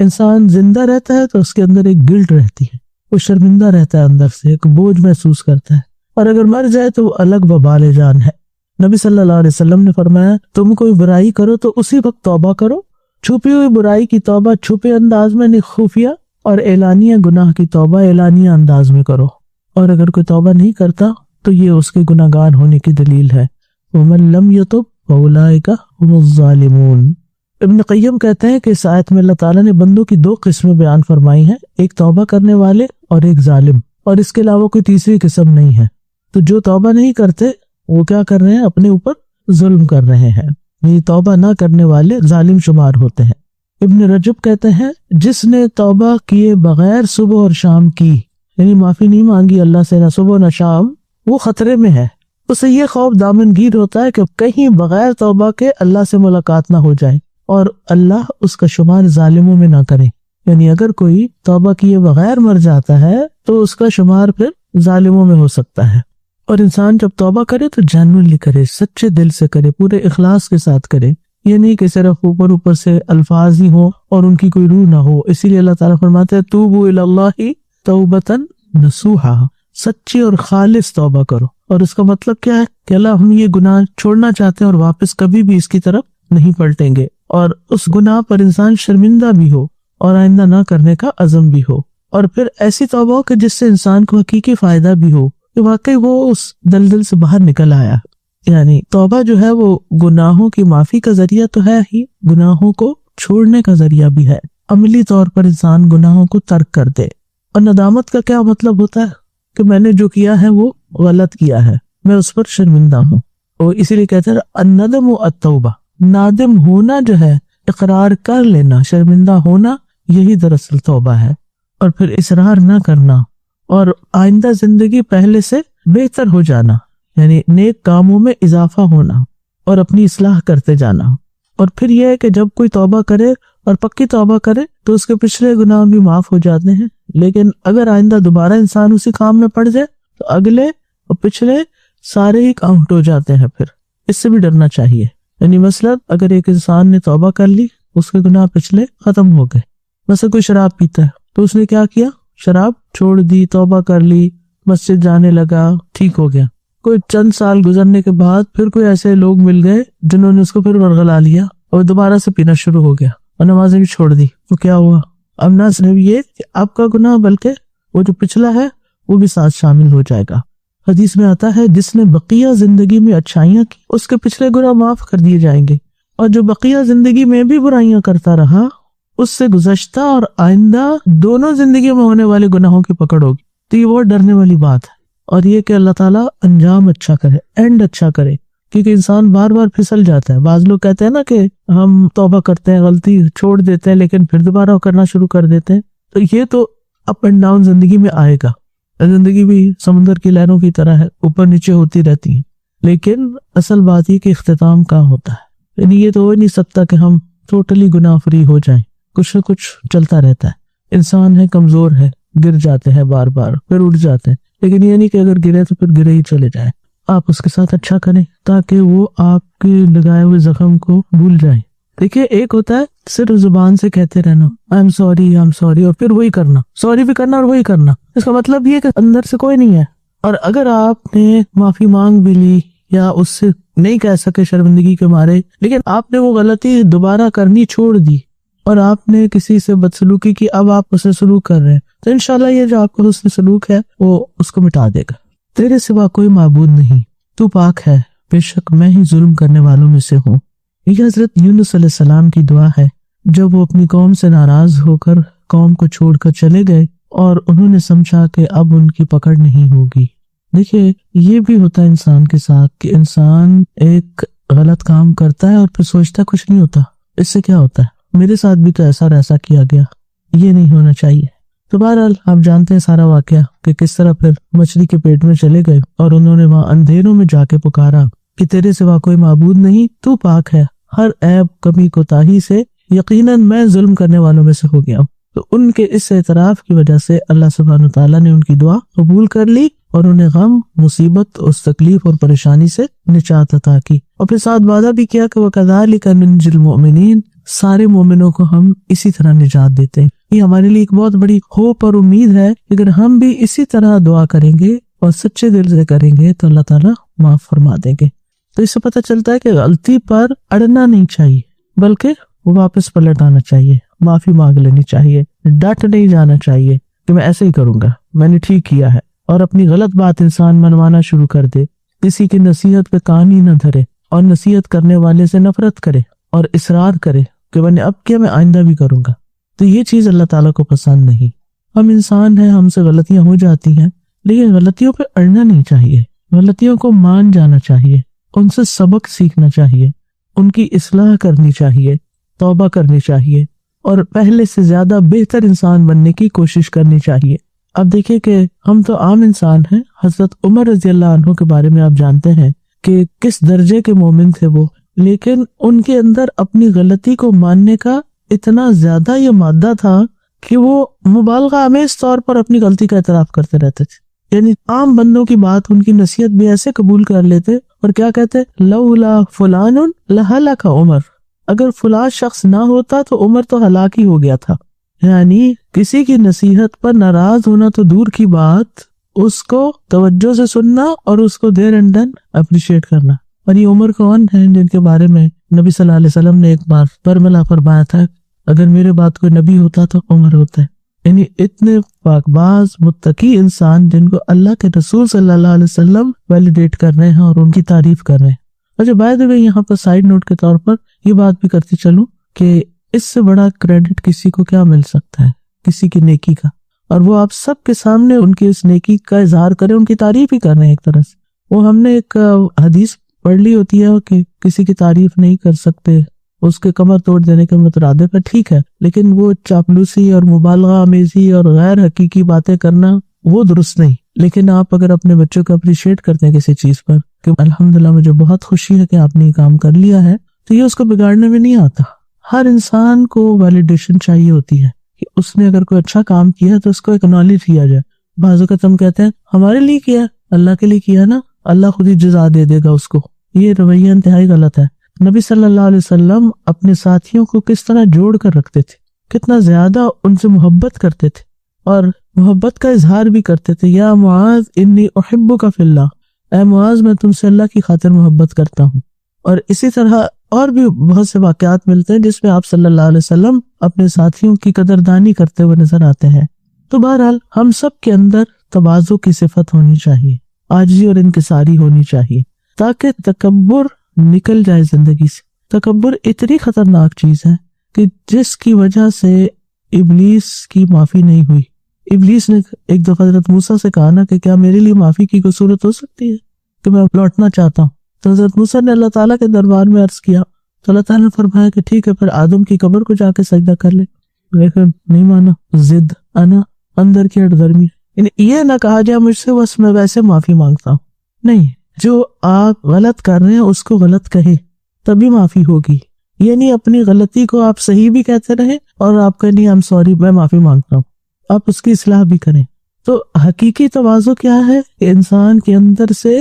انسان زندہ رہتا ہے تو اس کے اندر ایک گلٹ رہتی ہے، وہ شرمندہ رہتا ہے، اندر سے ایک بوجھ محسوس کرتا ہے، اور اگر مر جائے تو وہ الگ وبال جان ہے. نبی صلی اللہ علیہ وسلم نے فرمایا تم کوئی برائی کرو تو اسی وقت توبہ کرو، چھپی ہوئی برائی کی توبہ چھپے انداز میں نہیں، خفیہ، اور اعلانیہ گناہ کی توبہ اعلانیہ انداز میں کرو. اور اگر کوئی توبہ نہیں کرتا تو یہ اس کے گناہگار ہونے کی دلیل ہے. وَمَن لَّمْ يَتُبْ فَأُولَٰئِكَ هُمُ الظَّالِمُونَ. ابن قیم کہتے ہیں کہ اس آیت میں اللہ تعالیٰ نے بندوں کی 2 قسمیں بیان فرمائی ہیں، ایک توبہ کرنے والے اور ایک ظالم، اور اس کے علاوہ کوئی تیسری قسم نہیں ہے. تو جو توبہ نہیں کرتے وہ کیا کر رہے ہیں؟ اپنے اوپر ظلم کر رہے ہیں. یہ توبہ نہ کرنے والے ظالم شمار ہوتے ہیں. ابن رجب کہتے ہیں جس نے توبہ کیے بغیر صبح اور شام کی، یعنی معافی نہیں مانگی اللہ سے نہ صبح نہ شام، وہ خطرے میں ہے. اسے یہ خوف دامنگیر ہوتا ہے کہ کہیں بغیر توبہ کے اللہ سے ملاقات نہ ہو جائے اور اللہ اس کا شمار ظالموں میں نہ کرے. یعنی اگر کوئی توبہ کیے بغیر مر جاتا ہے تو اس کا شمار پھر ظالموں میں ہو سکتا ہے. اور انسان جب توبہ کرے تو جینوئنلی کرے، سچے دل سے کرے، پورے اخلاص کے ساتھ کرے. یہ نہیں کہ صرف اوپر سے الفاظ ہی ہوں اور ان کی کوئی روح نہ ہو. اسی لیے اللہ تعالیٰ فرماتے ہیں توبوا الی اللہ توبۃ نصوحا، سچی اور خالص توبہ کرو. اور اس کا مطلب کیا ہے کہ اللہ ہم یہ گناہ چھوڑنا چاہتے ہیں اور واپس کبھی بھی اس کی طرف نہیں پلٹیں گے، اور اس گناہ پر انسان شرمندہ بھی ہو اور آئندہ نہ کرنے کا عزم بھی ہو. اور پھر ایسی توبہ ہو کہ جس سے انسان کو حقیقی فائدہ بھی ہو کہ واقعی وہ اس دلدل سے باہر نکل آیا. یعنی توبہ جو ہے وہ گناہوں کی معافی کا ذریعہ تو ہے ہی، گناہوں کو چھوڑنے کا ذریعہ بھی ہے. عملی طور پر انسان گناہوں کو ترک کر دے. اور ندامت کا کیا مطلب ہوتا ہے کہ میں نے جو کیا ہے وہ غلط کیا ہے، میں اس پر شرمندہ ہوں. اور اسی لیے کہتے ہیں الندم التوبہ، نادم ہونا جو ہے، اقرار کر لینا، شرمندہ ہونا، یہی دراصل توبہ ہے. اور پھر اصرار نہ کرنا اور آئندہ زندگی پہلے سے بہتر ہو جانا، یعنی نیک کاموں میں اضافہ ہونا اور اپنی اصلاح کرتے جانا. اور پھر یہ ہے کہ جب کوئی توبہ کرے اور پکی توبہ کرے تو اس کے پچھلے گناہ بھی معاف ہو جاتے ہیں. لیکن اگر آئندہ دوبارہ انسان اسی کام میں پڑ جائے تو اگلے اور پچھلے سارے ہی کاؤنٹ ہو جاتے ہیں. پھر اس سے بھی ڈرنا چاہیے. یعنی مثلا اگر ایک انسان نے توبہ کر لی، اس کے گناہ پچھلے ختم ہو گئے. مثلا کوئی شراب پیتا ہے تو اس نے کیا کیا؟ شراب چھوڑ دی، توبہ کر لی، مسجد جانے لگا، ٹھیک ہو گیا. کوئی چند سال گزرنے کے بعد پھر کوئی ایسے لوگ مل گئے جنہوں نے اس کو پھر ورغلا لیا اور دوبارہ سے پینا شروع ہو گیا اور نمازیں بھی چھوڑ دی. تو کیا ہوا؟ اب نہ صرف یہ کہ آپ کا گناہ بلکہ وہ جو پچھلا ہے وہ بھی ساتھ شامل ہو جائے گا. حدیث میں آتا ہے جس نے بقیہ زندگی میں اچھائیاں کی اس کے پچھلے گناہ معاف کر دیے جائیں گے. اور جو بقیہ زندگی میں بھی برائیاں کرتا رہا اس سے گزشتہ اور آئندہ دونوں زندگیوں میں ہونے والے گناہوں کی پکڑ ہوگی. تو یہ بہت ڈرنے والی بات ہے. اور یہ کہ اللہ تعالیٰ انجام اچھا کرے، اینڈ اچھا کرے، کیونکہ انسان بار بار پھسل جاتا ہے. بعض لوگ کہتے ہیں نا کہ ہم توبہ کرتے ہیں، غلطی چھوڑ دیتے ہیں، لیکن پھر دوبارہ کرنا شروع کر دیتے ہیں. تو یہ تو اپ اینڈ ڈاؤن زندگی میں آئے گا. زندگی بھی سمندر کی لہروں کی طرح ہے، اوپر نیچے ہوتی رہتی ہیں. لیکن اصل بات یہ کہ اختتام کہاں ہوتا ہے. یعنی یہ تو ہو نہیں سکتا کہ ہم ٹوٹلی گناہ فری ہو جائیں. کچھ نہ کچھ چلتا رہتا ہے. انسان ہے، کمزور ہے، گر جاتے ہیں بار بار، پھر اٹھ جاتے ہیں. لیکن یہ نہیں کہ اگر گرے تو پھر گرے ہی چلے جائیں. آپ اس کے ساتھ اچھا کریں تاکہ وہ آپ کے لگائے ہوئے زخم کو بھول جائیں. دیکھیے ایک ہوتا ہے صرف زبان سے کہتے رہنا آئی ایم سوری اور پھر وہی کرنا، سوری بھی کرنا اور وہی کرنا. اس کا مطلب یہ کہ اندر سے کوئی نہیں ہے. اور اگر آپ نے معافی مانگ بھی لی یا اس سے نہیں کہہ سکے شرمندگی کے مارے، لیکن آپ نے وہ غلطی دوبارہ کرنی چھوڑ دی اور آپ نے کسی سے بدسلوکی کی، اب آپ اسے سلوک کر رہے ہیں، تو انشاءاللہ یہ جو آپ کا حسن سلوک ہے وہ اس کو مٹا دے گا. تیرے سوا کوئی معبود نہیں، تو پاک ہے، بے شک میں ہی ظلم کرنے والوں میں سے ہوں. یہ حضرت یونس علیہ السلام کی دعا ہے جب وہ اپنی قوم سے ناراض ہو کر قوم کو چھوڑ کر چلے گئے اور انہوں نے سمجھا کہ اب ان کی پکڑ نہیں ہوگی. دیکھیے یہ بھی ہوتا ہے انسان کے ساتھ کہ انسان ایک غلط کام کرتا ہے اور پھر سوچتا کچھ نہیں ہوتا، اس سے کیا ہوتا ہے، میرے ساتھ بھی تو ایسا کیا گیا، یہ نہیں ہونا چاہیے. تو بہرحال آپ جانتے ہیں سارا واقعہ کہ کس طرح پھر مچھلی کے پیٹ میں چلے گئے اور انہوں نے وہاں اندھیروں میں جا کے پکارا کہ تیرے سوا کوئی معبود نہیں، تو پاک ہے ہر عیب کمی کوتاہی سے، یقیناً میں ظلم کرنے والوں میں سے ہو گیا ہوں. تو ان کے اس اعتراف کی وجہ سے اللہ سبحانہ وتعالیٰ نے ان کی دعا قبول کر لی اور انہیں غم، مصیبت، اس تکلیف اور پریشانی سے نجات عطا کی. اور پھر ساتھ وعدہ بھی کیا کہ وَكَذَلِكَ نُنْجِي الْمُؤْمِنِينَ، سارے مومنوں کو ہم اسی طرح نجات دیتے ہیں. یہ ہمارے لیے ایک بہت بڑی ہوپ اور امید ہے. اگر ہم بھی اسی طرح دعا کریں گے اور سچے دل سے کریں گے تو اللہ تعالیٰ معاف فرما دیں گے. تو اس سے پتہ چلتا ہے کہ غلطی پر اڑنا نہیں چاہیے، بلکہ وہ واپس پلٹ آنا چاہیے، معافی مانگ لینی چاہیے، ڈٹ نہیں جانا چاہیے کہ میں ایسے ہی کروں گا، میں نے ٹھیک کیا ہے. اور اپنی غلط بات انسان منوانا شروع کر دے، کسی کی نصیحت پہ کان ہی نہ دھرے اور نصیحت کرنے والے سے نفرت کرے اور اصرار کرے کہ میں نے اب کیا، میں آئندہ بھی کروں گا. تو یہ چیز اللہ تعالیٰ کو پسند نہیں. ہم انسان ہیں، ہم سے غلطیاں ہو جاتی ہیں، لیکن غلطیوں پہ اڑنا نہیں چاہیے. غلطیوں کو مان جانا چاہیے، ان سے سبق سیکھنا چاہیے، ان کی اصلاح کرنی چاہیے، توبہ کرنی چاہیے اور پہلے سے زیادہ بہتر انسان بننے کی کوشش کرنی چاہیے. اب دیکھیں کہ ہم تو عام انسان ہیں. حضرت عمر رضی اللہ عنہ کے بارے میں آپ جانتے ہیں کہ کس درجے کے مومن تھے وہ، لیکن ان کے اندر اپنی غلطی کو ماننے کا اتنا زیادہ یہ مادہ تھا کہ وہ مبالغہ آمیز طور پر اپنی غلطی کا اعتراف کرتے رہتے تھے. یعنی عام بندوں کی بات، ان کی نصیحت بھی ایسے قبول کر لیتے اور کیا کہتے، لولا فلان لہلک عمر، اگر فلاں شخص نہ ہوتا تو عمر تو ہلاک ہی ہو گیا تھا. یعنی کسی کی نصیحت پر ناراض ہونا تو دور کی بات، اس کو توجہ سے سننا اور اس کو دیر اینڈ دن اپریشیٹ کرنا. اور یہ عمر کون ہیں جن کے بارے میں نبی صلی اللہ علیہ وسلم نے ایک بار برملا فرمایا تھا، اگر میرے بعد کوئی نبی ہوتا تو عمر ہوتا ہے. یعنی اتنے پاک باز متقی انسان جن کو اللہ کے رسول صلی اللہ علیہ وسلم ویلیڈیٹ کر رہے ہیں اور ان کی تعریف کر رہے ہیں. اور جو بائی دی وے یہاں پر سائیڈ نوٹ کے طور پر یہ بات بھی کرتی چلوں کہ اس سے بڑا کریڈٹ کسی کو کیا مل سکتا ہے کسی کی نیکی کا، اور وہ آپ سب کے سامنے ان کی اس نیکی کا اظہار کریں، ان کی تعریف ہی کر رہے ہیں ایک طرح سے. وہ ہم نے ایک حدیث پڑھ لی ہوتی ہے کہ کسی کی تعریف نہیں کر سکتے، اس کے کمر توڑ دینے کے مترادف ہے، ٹھیک ہے، لیکن وہ چاپلوسی اور مبالغہ آمیزی اور غیر حقیقی باتیں کرنا وہ درست نہیں. لیکن آپ اگر اپنے بچوں کو اپریشیٹ کرتے ہیں کسی چیز پر کہ الحمدللہ مجھے بہت خوشی ہے کہ آپ نے یہ کام کر لیا ہے، تو یہ اس کو بگاڑنے میں نہیں آتا. ہر انسان کو ویلیڈیشن چاہیے ہوتی ہے کہ اس نے اگر کوئی اچھا کام کیا تو اس کو اکنالج کیا جائے. بعض اوقات ہم کہتے ہیں ہمارے لیے کیا، اللہ کے لیے کیا نا، اللہ خود ہی جزا دے دے گا اس کو. یہ رویہ انتہائی غلط ہے. نبی صلی اللہ علیہ وسلم اپنے ساتھیوں کو کس طرح جوڑ کر رکھتے تھے، کتنا زیادہ ان سے محبت کرتے تھے اور محبت کا اظہار بھی کرتے تھے. یا معاذ انی احبک فی اللہ، اے معاذ میں تم سے اللہ کی خاطر محبت کرتا ہوں. اور اسی طرح اور بھی بہت سے واقعات ملتے ہیں جس میں آپ صلی اللہ علیہ وسلم اپنے ساتھیوں کی قدردانی کرتے ہوئے نظر آتے ہیں. تو بہرحال ہم سب کے اندر تواضع کی صفت ہونی چاہیے، عاجزی اور انکساری ہونی چاہیے، تاکہ تکبر نکل جائے زندگی سے. تکبر اتنی خطرناک چیز ہے کہ جس کی وجہ سے ابلیس کی معافی نہیں ہوئی. ابلیس نے ایک دفعہ حضرت موسیٰ سے کہا نا کہ کیا میرے لیے معافی کی کوئی صورت ہو سکتی ہے کہ میں لوٹنا چاہتا ہوں. تو حضرت موسیٰ نے اللہ تعالیٰ کے دربار میں عرض کیا تو اللہ تعالیٰ نے فرمایا کہ ٹھیک ہے پھر آدم کی قبر کو جا کے سجدہ کر لے. لیکن نہیں مانا، ضد، انا، اندر کی ہٹ درمی. یعنی یہ نہ کہا جائے مجھ سے بس میں ویسے معافی مانگتا ہوں، نہیں، جو آپ غلط کر رہے ہیں اس کو غلط کہیں تبھی معافی ہوگی. یعنی اپنی غلطی کو آپ صحیح بھی کہتے رہیں اور آپ کہیں نہیں، I'm sorry، میں معافی مانگتا ہوں، آپ اس کی اصلاح بھی کریں. تو حقیقی تواضع کیا ہے کہ انسان کے اندر سے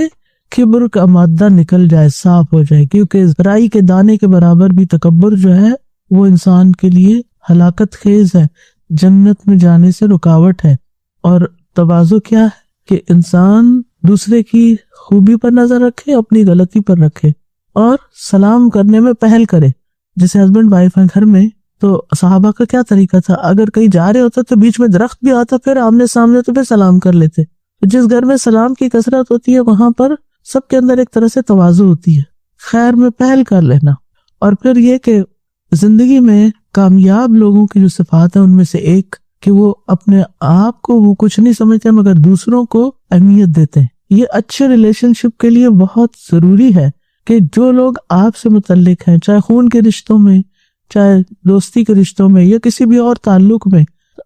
کبر کا مادہ نکل جائے، صاف ہو جائے، کیونکہ رائی کے دانے کے برابر بھی تکبر جو ہے وہ انسان کے لیے ہلاکت خیز ہے، جنت میں جانے سے رکاوٹ ہے. اور تواضع کیا ہے کہ انسان دوسرے کی خوبی پر نظر رکھے، اپنی غلطی پر رکھے اور سلام کرنے میں پہل کرے. جیسے ہسبینڈ وائف ہیں گھر میں، تو صحابہ کا کیا طریقہ تھا، اگر کہیں جا رہے ہوتا تو بیچ میں درخت بھی آتا پھر آمنے سامنے تو پھر سلام کر لیتے. جس گھر میں سلام کی کثرت ہوتی ہے وہاں پر سب کے اندر ایک طرح سے تواضع ہوتی ہے، خیر میں پہل کر لینا. اور پھر یہ کہ زندگی میں کامیاب لوگوں کی جو صفات ہیں ان میں سے ایک کہ وہ اپنے آپ کو وہ کچھ نہیں سمجھتے مگر دوسروں کو اہمیت دیتے ہیں. یہ اچھے ریلیشن شپ کے لیے بہت ضروری ہے کہ جو لوگ آپ سے متعلق ہیں، چاہے خون کے رشتوں میں، چاہے دوستی کے رشتوں میں یا کسی بھی اور تعلق میں،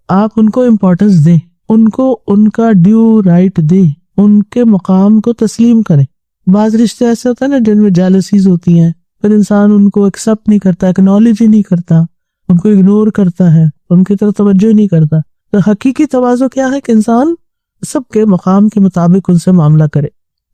آپ ان کو امپورٹنس دیں، ان کو ان کا ڈیو رائٹ دیں، ان کے مقام کو تسلیم کریں. بعض رشتے ایسے ہوتے ہیں نا جن میں جیلسیز ہوتی ہیں، پھر انسان ان کو ایکسپٹ نہیں کرتا، اکنالج ہی نہیں کرتا، ان کو اگنور کرتا ہے، ان کی طرف توجہ نہیں کرتا. تو حقیقی تواضع کیا ہے کہ انسان سب کے مقام کے مطابق ان سے معاملہ کرے،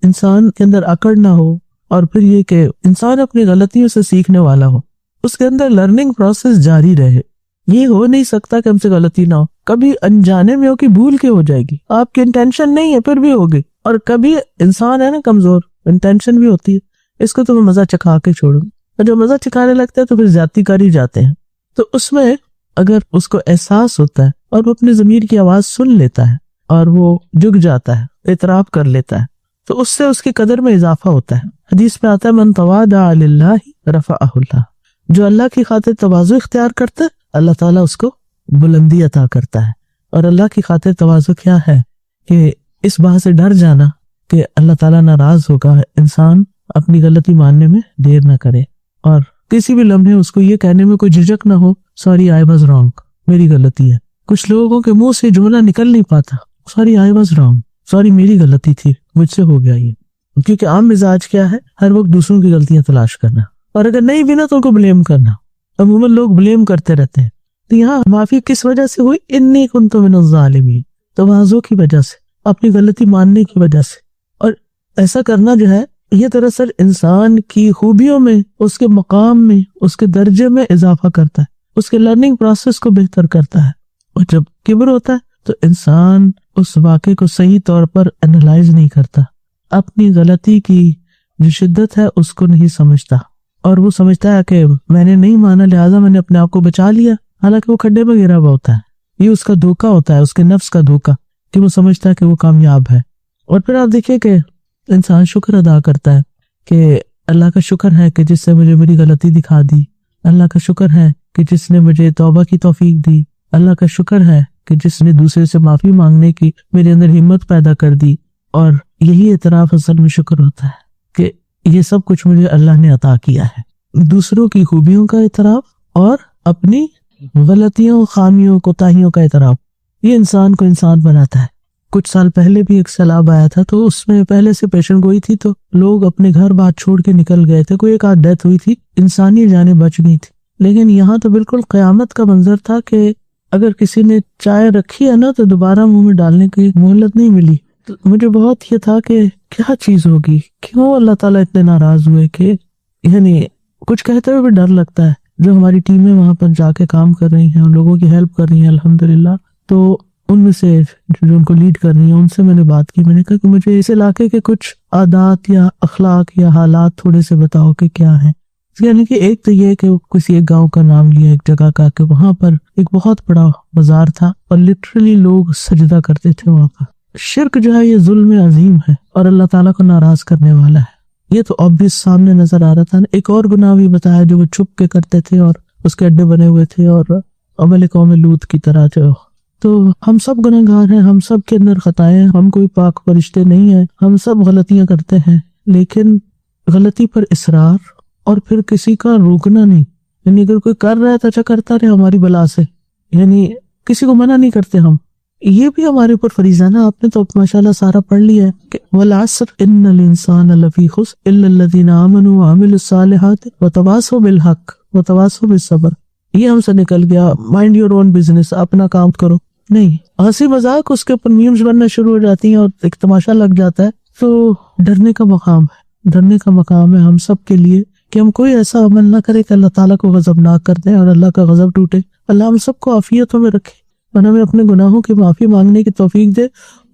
انسان کے اندر اکڑ نہ ہو، اور پھر یہ کہ انسان اپنی غلطیوں سے سیکھنے والا ہو، اس کے اندر لرننگ پروسیس جاری رہے. یہ ہو نہیں سکتا کہ ہم سے غلطی نہ ہو، کبھی انجانے میں ہو کہ بھول کے ہو جائے گی، آپ کی انٹینشن نہیں ہے پھر بھی ہوگی. اور کبھی انسان ہے نا کمزور، انٹینشن بھی ہوتی ہے، اس کو تو میں مزہ چکھا کے چھوڑوں، اور جو مزہ چکھانے لگتا ہے تو پھر زیادتی کر ہی جاتے ہیں. تو اس میں اگر اس کو احساس ہوتا ہے اور وہ اپنے ضمیر کی آواز سن لیتا ہے اور وہ جھک جاتا ہے، اعتراف کر لیتا ہے، تو اس سے اس کی قدر میں اضافہ ہوتا ہے. حدیث میں آتا ہے من تواضع للہ رفعہ اللہ، جو اللہ کی خاطر تواضع اختیار کرتا ہے اللہ تعالیٰ اس کو بلندی عطا کرتا ہے. اور اللہ کی خاطر تواضع کیا ہے کہ اس بات سے ڈر جانا کہ اللہ تعالیٰ ناراض ہوگا، انسان اپنی غلطی ماننے میں دیر نہ کرے اور کسی بھی لمحے اس کو یہ کہنے میں کوئی جھجک نہ ہو سوری آئی واز رانگ، میری غلطی ہے. کچھ لوگوں کے منہ سے جملہ نکل نہیں پاتا، sorry I was wrong, sorry میری غلطی تھی، مجھ سے ہو گیا یہ. کیونکہ عام مزاج کیا ہے، ہر وقت دوسروں کی غلطیاں تلاش کرنا، اور اگر نہیں بھی نا تو ان کو بلیم کرنا. عموماً لوگ بلیم کرتے رہتے ہیں. تو یہاں معافی کس وجہ سے ہوئی؟ انی کنت من الظالمین، تواضع کی وجہ سے، اپنی غلطی ماننے کی وجہ سے. اور ایسا کرنا جو ہے یہ دراصل انسان کی خوبیوں میں، اس کے مقام میں، اس کے درجے میں اضافہ کرتا ہے، اس کے لرننگ پروسیس کو بہتر کرتا ہے. اور جب کبر ہوتا ہے تو انسان اس واقعے کو صحیح طور پر انالائز نہیں کرتا، اپنی غلطی کی جو شدت ہے اس کو نہیں سمجھتا، اور وہ سمجھتا ہے کہ میں نے نہیں مانا لہٰذا میں نے اپنے آپ کو بچا لیا، حالانکہ وہ کھڈے میں گرا ہوا ہوتا ہے. یہ اس کا دھوکہ ہوتا ہے، اس کے نفس کا دھوکہ، کہ وہ سمجھتا ہے کہ وہ کامیاب ہے. اور پھر آپ دیکھیں کہ انسان شکر ادا کرتا ہے کہ اللہ کا شکر ہے کہ جس سے مجھے میری غلطی دکھا دی، اللہ کا شکر ہے کہ جس نے مجھے توبہ کی توفیق دی، اللہ کا شکر ہے کہ جس نے دوسرے سے معافی مانگنے کی میرے اندر ہمت پیدا کر دی. اور یہی اعتراف اصل میں شکر ہوتا ہے کہ یہ سب کچھ مجھے اللہ نے عطا کیا ہے. دوسروں کی خوبیوں کا اعتراف اور اپنی غلطیوں، خامیوں، کوتاہیوں کا اعتراف، یہ انسان کو انسان بناتا ہے. کچھ سال پہلے بھی ایک سیلاب آیا تھا، تو اس میں پہلے سے پیشن گوئی تھی، تو لوگ اپنے گھر بات چھوڑ کے نکل گئے تھے. کوئی ایک آدھ ڈیتھ ہوئی تھی، انسانی جانیں بچ گئی تھی. لیکن یہاں تو بالکل قیامت کا منظر تھا کہ اگر کسی نے چائے رکھی ہے نا تو دوبارہ منہ میں ڈالنے کی مہلت نہیں ملی. تو مجھے بہت یہ تھا کہ کیا چیز ہوگی، کیوں اللہ تعالیٰ اتنے ناراض ہوئے کہ یعنی کچھ کہتے ہوئے بھی ڈر لگتا ہے. جو ہماری ٹیمیں وہاں پر جا کے کام کر رہی ہیں، ان لوگوں کی ہیلپ کر رہی ہیں الحمدللہ، تو ان میں سے جو ان کو لیڈ کر رہی ہیں ان سے میں نے بات کی. میں نے کہا کہ مجھے اس علاقے کے کچھ عادات یا اخلاق یا حالات تھوڑے سے بتاؤ کہ کیا ہیں. یعنی کہ ایک تو یہ کہ کسی ایک گاؤں کا نام لیا، ایک جگہ کا، کہ وہاں پر ایک بہت بڑا بازار تھا اور لٹرلی لوگ سجدہ کرتے تھے وہاں پر. شرک جو ہے یہ ظلم عظیم ہے اور اللہ تعالیٰ کو ناراض کرنے والا ہے. یہ تو obvious سامنے نظر آ رہا تھا نا. ایک اور گناہ بھی بتایا جو وہ چھپ کے کرتے تھے اور اس کے اڈے بنے ہوئے تھے، اور عمل قوم لوط کی طرح جو. تو ہم سب گناہ گار ہیں، ہم سب کے اندر خطائیں ہیں، ہم کوئی پاک فرشتے نہیں ہیں، ہم سب غلطیاں کرتے ہیں، لیکن غلطی پر اصرار اور پھر کسی کا روکنا نہیں. یعنی اگر کوئی کر رہا ہے تو اچھا کرتا رہے ہماری بلا سے، یعنی کسی کو منع نہیں کرتے ہم. یہ بھی ہمارے اوپر فریضہ نا. آپ نے تو ماشاءاللہ سارا پڑھ لیا ہے کہ والعصر ان الانسان لفی خسر الا الذین آمنوا وعملوا الصالحات وتواصوا بالحق وتواصوا بالصبر. یہ ہم سے نکل گیا مائنڈ یور اون بزنس، اپنا کام کرو. نہیں، ہنسی مذاق اس کے اوپر میمز بننا شروع ہو جاتی ہیں اور ایک تماشا لگ جاتا ہے. تو ڈرنے کا مقام ہے، ڈرنے کا مقام ہے ہم سب کے لیے کہ ہم کوئی ایسا عمل نہ کرے کہ اللہ تعالیٰ کو غضبناک کر دیں اور اللہ کا غضب ٹوٹے. اللہ ہم سب کو عافیتوں میں رکھے اور ہمیں اپنے گناہوں کی معافی مانگنے کی توفیق دے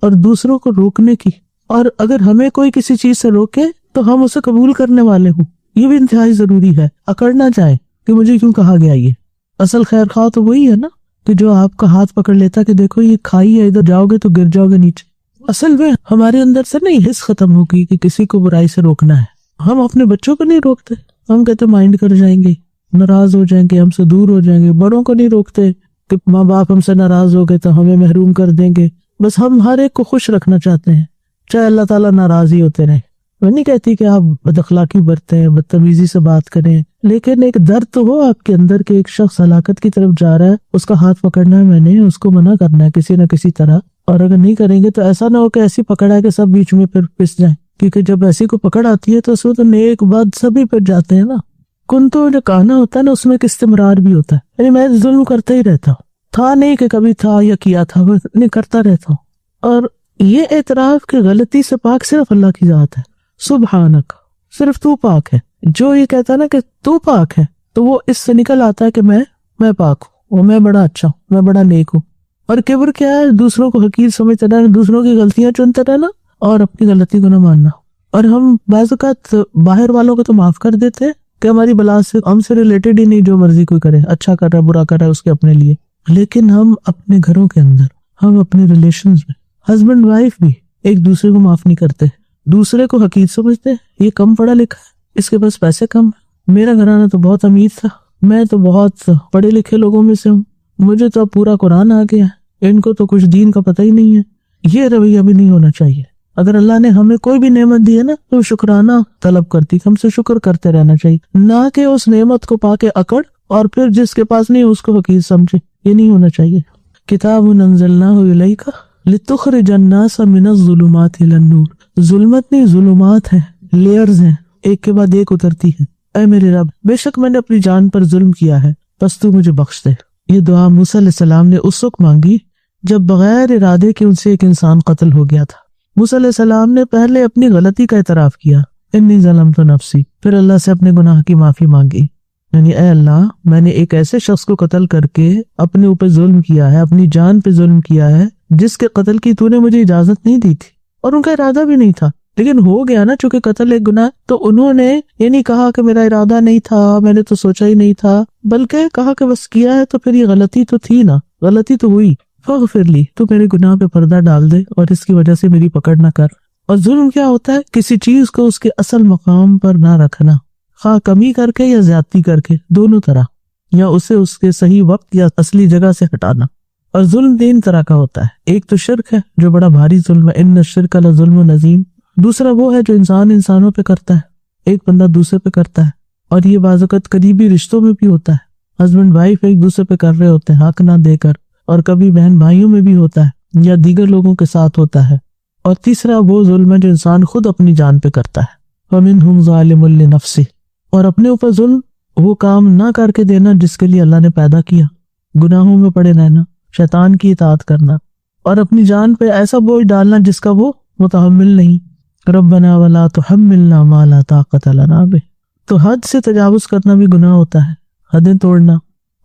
اور دوسروں کو روکنے کی. اور اگر ہمیں کوئی کسی چیز سے روکے تو ہم اسے قبول کرنے والے ہوں. یہ بھی انتہائی ضروری ہے. اکڑ نہ جائیں کہ مجھے کیوں کہا گیا. یہ اصل خیر خواہ تو وہی ہے نا کہ جو آپ کا ہاتھ پکڑ لیتا کہ دیکھو یہ کھائی ہے، ادھر جاؤ گے تو گر جاؤ گے نیچے. اصل میں ہمارے اندر سے نہیں حس ختم ہوگی کہ کسی کو برائی سے روکنا ہے. ہم اپنے بچوں کو نہیں روکتے، ہم کہتے مائنڈ کر جائیں گے، ناراض ہو جائیں گے، ہم سے دور ہو جائیں گے. بڑوں کو نہیں روکتے کہ ماں باپ ہم سے ناراض ہو گئے تو ہمیں محروم کر دیں گے. بس ہم ہر ایک کو خوش رکھنا چاہتے ہیں چاہے اللہ تعالیٰ ناراض ہی ہوتے رہیں. میں نہیں کہتی کہ آپ بد اخلاقی برتیں، بدتمیزی سے بات کریں، لیکن ایک درد تو ہو آپ کے اندر کہ ایک شخص ہلاکت کی طرف جا رہا ہے، اس کا ہاتھ پکڑنا ہے، میں نے اس کو منع کرنا ہے کسی نہ کسی طرح. اور اگر نہیں کریں گے تو ایسا نہ ہو کہ ایسی پکڑ ہے کہ سب بیچ میں پھر پس جائیں، کیونکہ جب ایسی کو پکڑ آتی ہے تو اس میں تو نیک بد سبھی پھر جاتے ہیں نا. کن تو جو کہنا ہوتا ہے نا اس میں ایک استمرار بھی ہوتا ہے. یعنی میں ظلم کرتا ہی رہتا ہوں، تھا نہیں کہ کبھی تھا یا کیا تھا، نہیں کرتا رہتا ہوں. اور یہ اعتراف کہ غلطی سے پاک صرف اللہ کی ذات ہے. سبحانک، صرف تو پاک ہے. جو یہ کہتا ہے نا کہ تو پاک ہے تو وہ اس سے نکل آتا ہے کہ میں پاک ہوں، اور میں بڑا اچھا ہوں، میں بڑا نیک ہوں. اور کبر کیا ہے؟ دوسروں کو حقیر سمجھتے رہنا، دوسروں کی غلطیاں چنتے رہنا اور اپنی غلطی کو نہ ماننا. اور ہم بعض اوقات باہر والوں کو تو معاف کر دیتے کہ ہماری بلا سے ہم سے ریلیٹڈ ہی نہیں، جو مرضی کوئی کرے، اچھا کر رہا ہے برا کر رہا ہے اس کے اپنے لیے. لیکن ہم اپنے گھروں کے اندر، ہم اپنے ریلیشنز میں، ہسبینڈ وائف بھی ایک دوسرے کو معاف نہیں کرتے، دوسرے کو حقیر سمجھتے. یہ کم پڑھا لکھا ہے، اس کے پاس پیسے کم ہیں، میرا گھرانہ تو بہت امیر تھا، میں تو بہت پڑھے لکھے لوگوں میں سے ہوں، مجھے تو پورا قرآن آ گیا، ان کو تو کچھ دین کا پتہ ہی نہیں ہے. یہ رویہ بھی نہیں ہونا چاہیے. اگر اللہ نے ہمیں کوئی بھی نعمت دی ہے نا تو شکرانہ طلب کرتی، ہم سے شکر کرتے رہنا چاہیے، نہ کہ اس نعمت کو پا کے اکڑ اور پھر جس کے پاس نہیں اس کو حقیر سمجھے. یہ نہیں ہونا چاہیے. کتاب انزلناہ الیک لتخرج الناس من الظلمات الی النور. ظلمت نہیں، ظلمات ہیں، لیئرز ہیں، ایک کے بعد ایک اترتی ہے. اے میرے رب، بے شک میں نے اپنی جان پر ظلم کیا ہے، بس تو مجھے بخش دے. یہ دعا موسیٰ علیہ السلام نے اس وقت مانگی جب بغیر ارادے کے ان سے ایک انسان قتل ہو گیا تھا. موسیٰ علیہ السلام نے پہلے اپنی غلطی کا اعتراف کیا، انی ظلمت نفسی، پھر اللہ سے اپنے گناہ کی معافی مانگی. یعنی اے اللہ، میں نے ایک ایسے شخص کو قتل کر کے اپنے اوپر ظلم کیا ہے، اپنی جان پہ ظلم کیا ہے، جس کے قتل کی تو نے مجھے اجازت نہیں دی تھی اور ان کا ارادہ بھی نہیں تھا، لیکن ہو گیا نا. چونکہ قتل ایک گناہ، تو انہوں نے یہ نہیں کہا کہ میرا ارادہ نہیں تھا، میں نے تو سوچا ہی نہیں تھا، بلکہ کہا کہ بس کیا ہے تو پھر یہ غلطی تو تھی نا، غلطی تو ہوئی، فاغفر لی، تو میرے گناہ پہ پردہ ڈال دے اور اس کی وجہ سے میری پکڑ نہ کر. اور ظلم کیا ہوتا ہے؟ کسی چیز کو اس کے اصل مقام پر نہ رکھنا، خواہ کمی کر کے یا زیادتی کر کے، دونوں طرح، یا اسے اس کے صحیح وقت یا اصلی جگہ سے ہٹانا. اور ظلم تین طرح کا ہوتا ہے. ایک تو شرک ہے جو بڑا بھاری ظلم ہے، ان الشرک لظلم عظیم. دوسرا وہ ہے جو انسان انسانوں پہ کرتا ہے، ایک بندہ دوسرے پہ کرتا ہے، اور یہ بعض اوقات قریبی رشتوں میں بھی ہوتا ہے. ہسبینڈ وائف ایک دوسرے پہ کر رہے ہوتے ہیں حق نہ دے کر، اور کبھی بہن بھائیوں میں بھی ہوتا ہے یا دیگر لوگوں کے ساتھ ہوتا ہے. اور تیسرا وہ ظلم ہے جو انسان خود اپنی جان پہ کرتا ہے. وَمِنْهُمْ ظَالِمٌ لِنَفْسِهِ. اور اپنے اوپر ظلم وہ کام نہ کر کے دینا جس کے لیے اللہ نے پیدا کیا، گناہوں میں پڑے رہنا، شیطان کی اطاعت کرنا، اور اپنی جان پہ ایسا بوجھ ڈالنا جس کا وہ متحمل نہیں. ربنا ولا تحملنا ما لا طاقت لنا به. تو حد سے تجاوز کرنا بھی گناہ ہوتا ہے، حدیں توڑنا.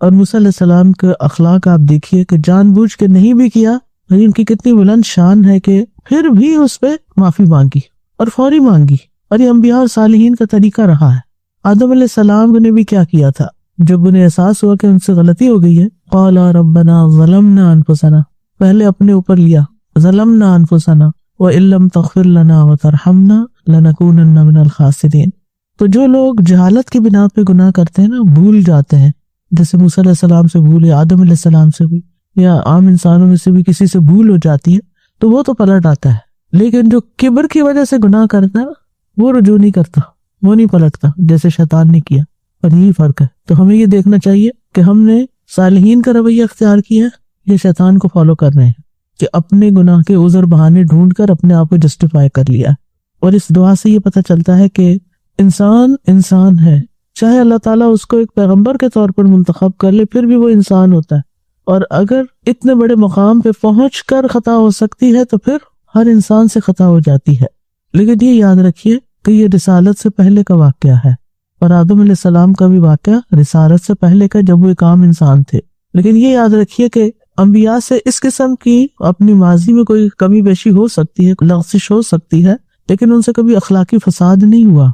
اور موسیٰ علیہ السلام کے اخلاق آپ دیکھیے کہ جان بوجھ کے نہیں بھی کیا، لیکن ان کی کتنی بلند شان ہے کہ پھر بھی اس پہ معافی مانگی اور فوری مانگی. اور یہ انبیاء اور صالحین کا طریقہ رہا ہے. آدم علیہ السلام نے بھی کیا کیا تھا جب انہیں احساس ہوا کہ ان سے غلطی ہو گئی ہے؟ قال ربنا ظلمنا انفسنا، پہلے اپنے اوپر لیا، ظلمنا انفسنا وان لم تغفر لنا وترحمنا لنکونن من الخاسرین۔ تو جو لوگ جہالت کی بنا پہ گناہ کرتے ہیں نا، بھول جاتے ہیں، جیسے موسیٰ علیہ السلام سے بھول یا آدم علیہ السلام سے بھی یا عام انسانوں میں سے بھی کسی سے بھول ہو جاتی ہے تو وہ تو پلٹ آتا ہے، لیکن جو کبر کی وجہ سے گناہ کرتا ہے وہ رجوع نہیں کرتا، وہ نہیں پلٹتا جیسے شیطان نے کیا۔ اور یہی فرق ہے۔ تو ہمیں یہ دیکھنا چاہیے کہ ہم نے صالحین کا رویہ اختیار کیا ہے یا شیطان کو فالو کر رہے ہیں کہ اپنے گناہ کے عذر بہانے ڈھونڈ کر اپنے آپ کو جسٹیفائی کر لیا۔ اور اس دعا سے یہ پتہ چلتا ہے کہ انسان انسان ہے، چاہے اللہ تعالیٰ اس کو ایک پیغمبر کے طور پر منتخب کر لے پھر بھی وہ انسان ہوتا ہے، اور اگر اتنے بڑے مقام پہ پہنچ کر خطا ہو سکتی ہے تو پھر ہر انسان سے خطا ہو جاتی ہے۔ لیکن یہ یاد رکھیے کہ یہ رسالت سے پہلے کا واقعہ ہے، اور آدم علیہ السلام کا بھی واقعہ رسالت سے پہلے کا، جب وہ ایک عام انسان تھے۔ لیکن یہ یاد رکھیے کہ انبیاء سے اس قسم کی اپنی ماضی میں کوئی کمی بیشی ہو سکتی ہے، لغزش ہو سکتی ہے، لیکن ان سے کبھی اخلاقی فساد نہیں ہوا،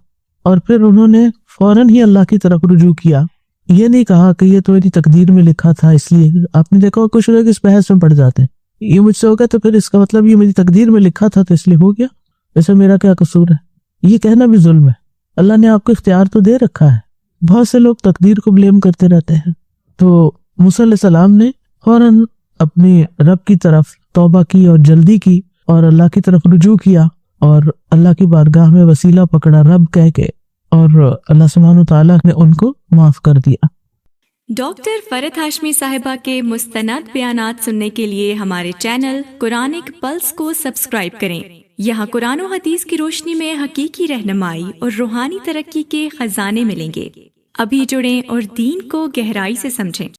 اور پھر انہوں نے فوراً ہی اللہ کی طرف رجوع کیا۔ یہ نہیں کہا کہ یہ تو میری تقدیر میں لکھا تھا اس لیے۔ آپ نے دیکھا کچھ لوگ اس بحث میں پڑ جاتے ہیں، یہ مجھ سے ہو گیا تو پھر اس کا مطلب یہ میری تقدیر میں لکھا تھا تو اس لیے ہو گیا، ویسے میرا کیا قصور ہے؟ یہ کہنا بھی ظلم ہے۔ اللہ نے آپ کو اختیار تو دے رکھا ہے۔ بہت سے لوگ تقدیر کو بلیم کرتے رہتے ہیں۔ تو موسیٰ علیہ السلام نے فوراً اپنی رب کی طرف توبہ کی اور جلدی کی اور اللہ کی طرف رجوع کیا اور اللہ کی بارگاہ میں وسیلہ پکڑا رب کہہ کے، اور اللہ سبحانہ تعالیٰ نے ان کو معاف کر دیا۔ ڈاکٹر فرحت ہاشمی صاحبہ کے مستند بیانات سننے کے لیے ہمارے چینل قرآنک پلس کو سبسکرائب کریں۔ یہاں قرآن و حدیث کی روشنی میں حقیقی رہنمائی اور روحانی ترقی کے خزانے ملیں گے۔ ابھی جڑیں اور دین کو گہرائی سے سمجھیں۔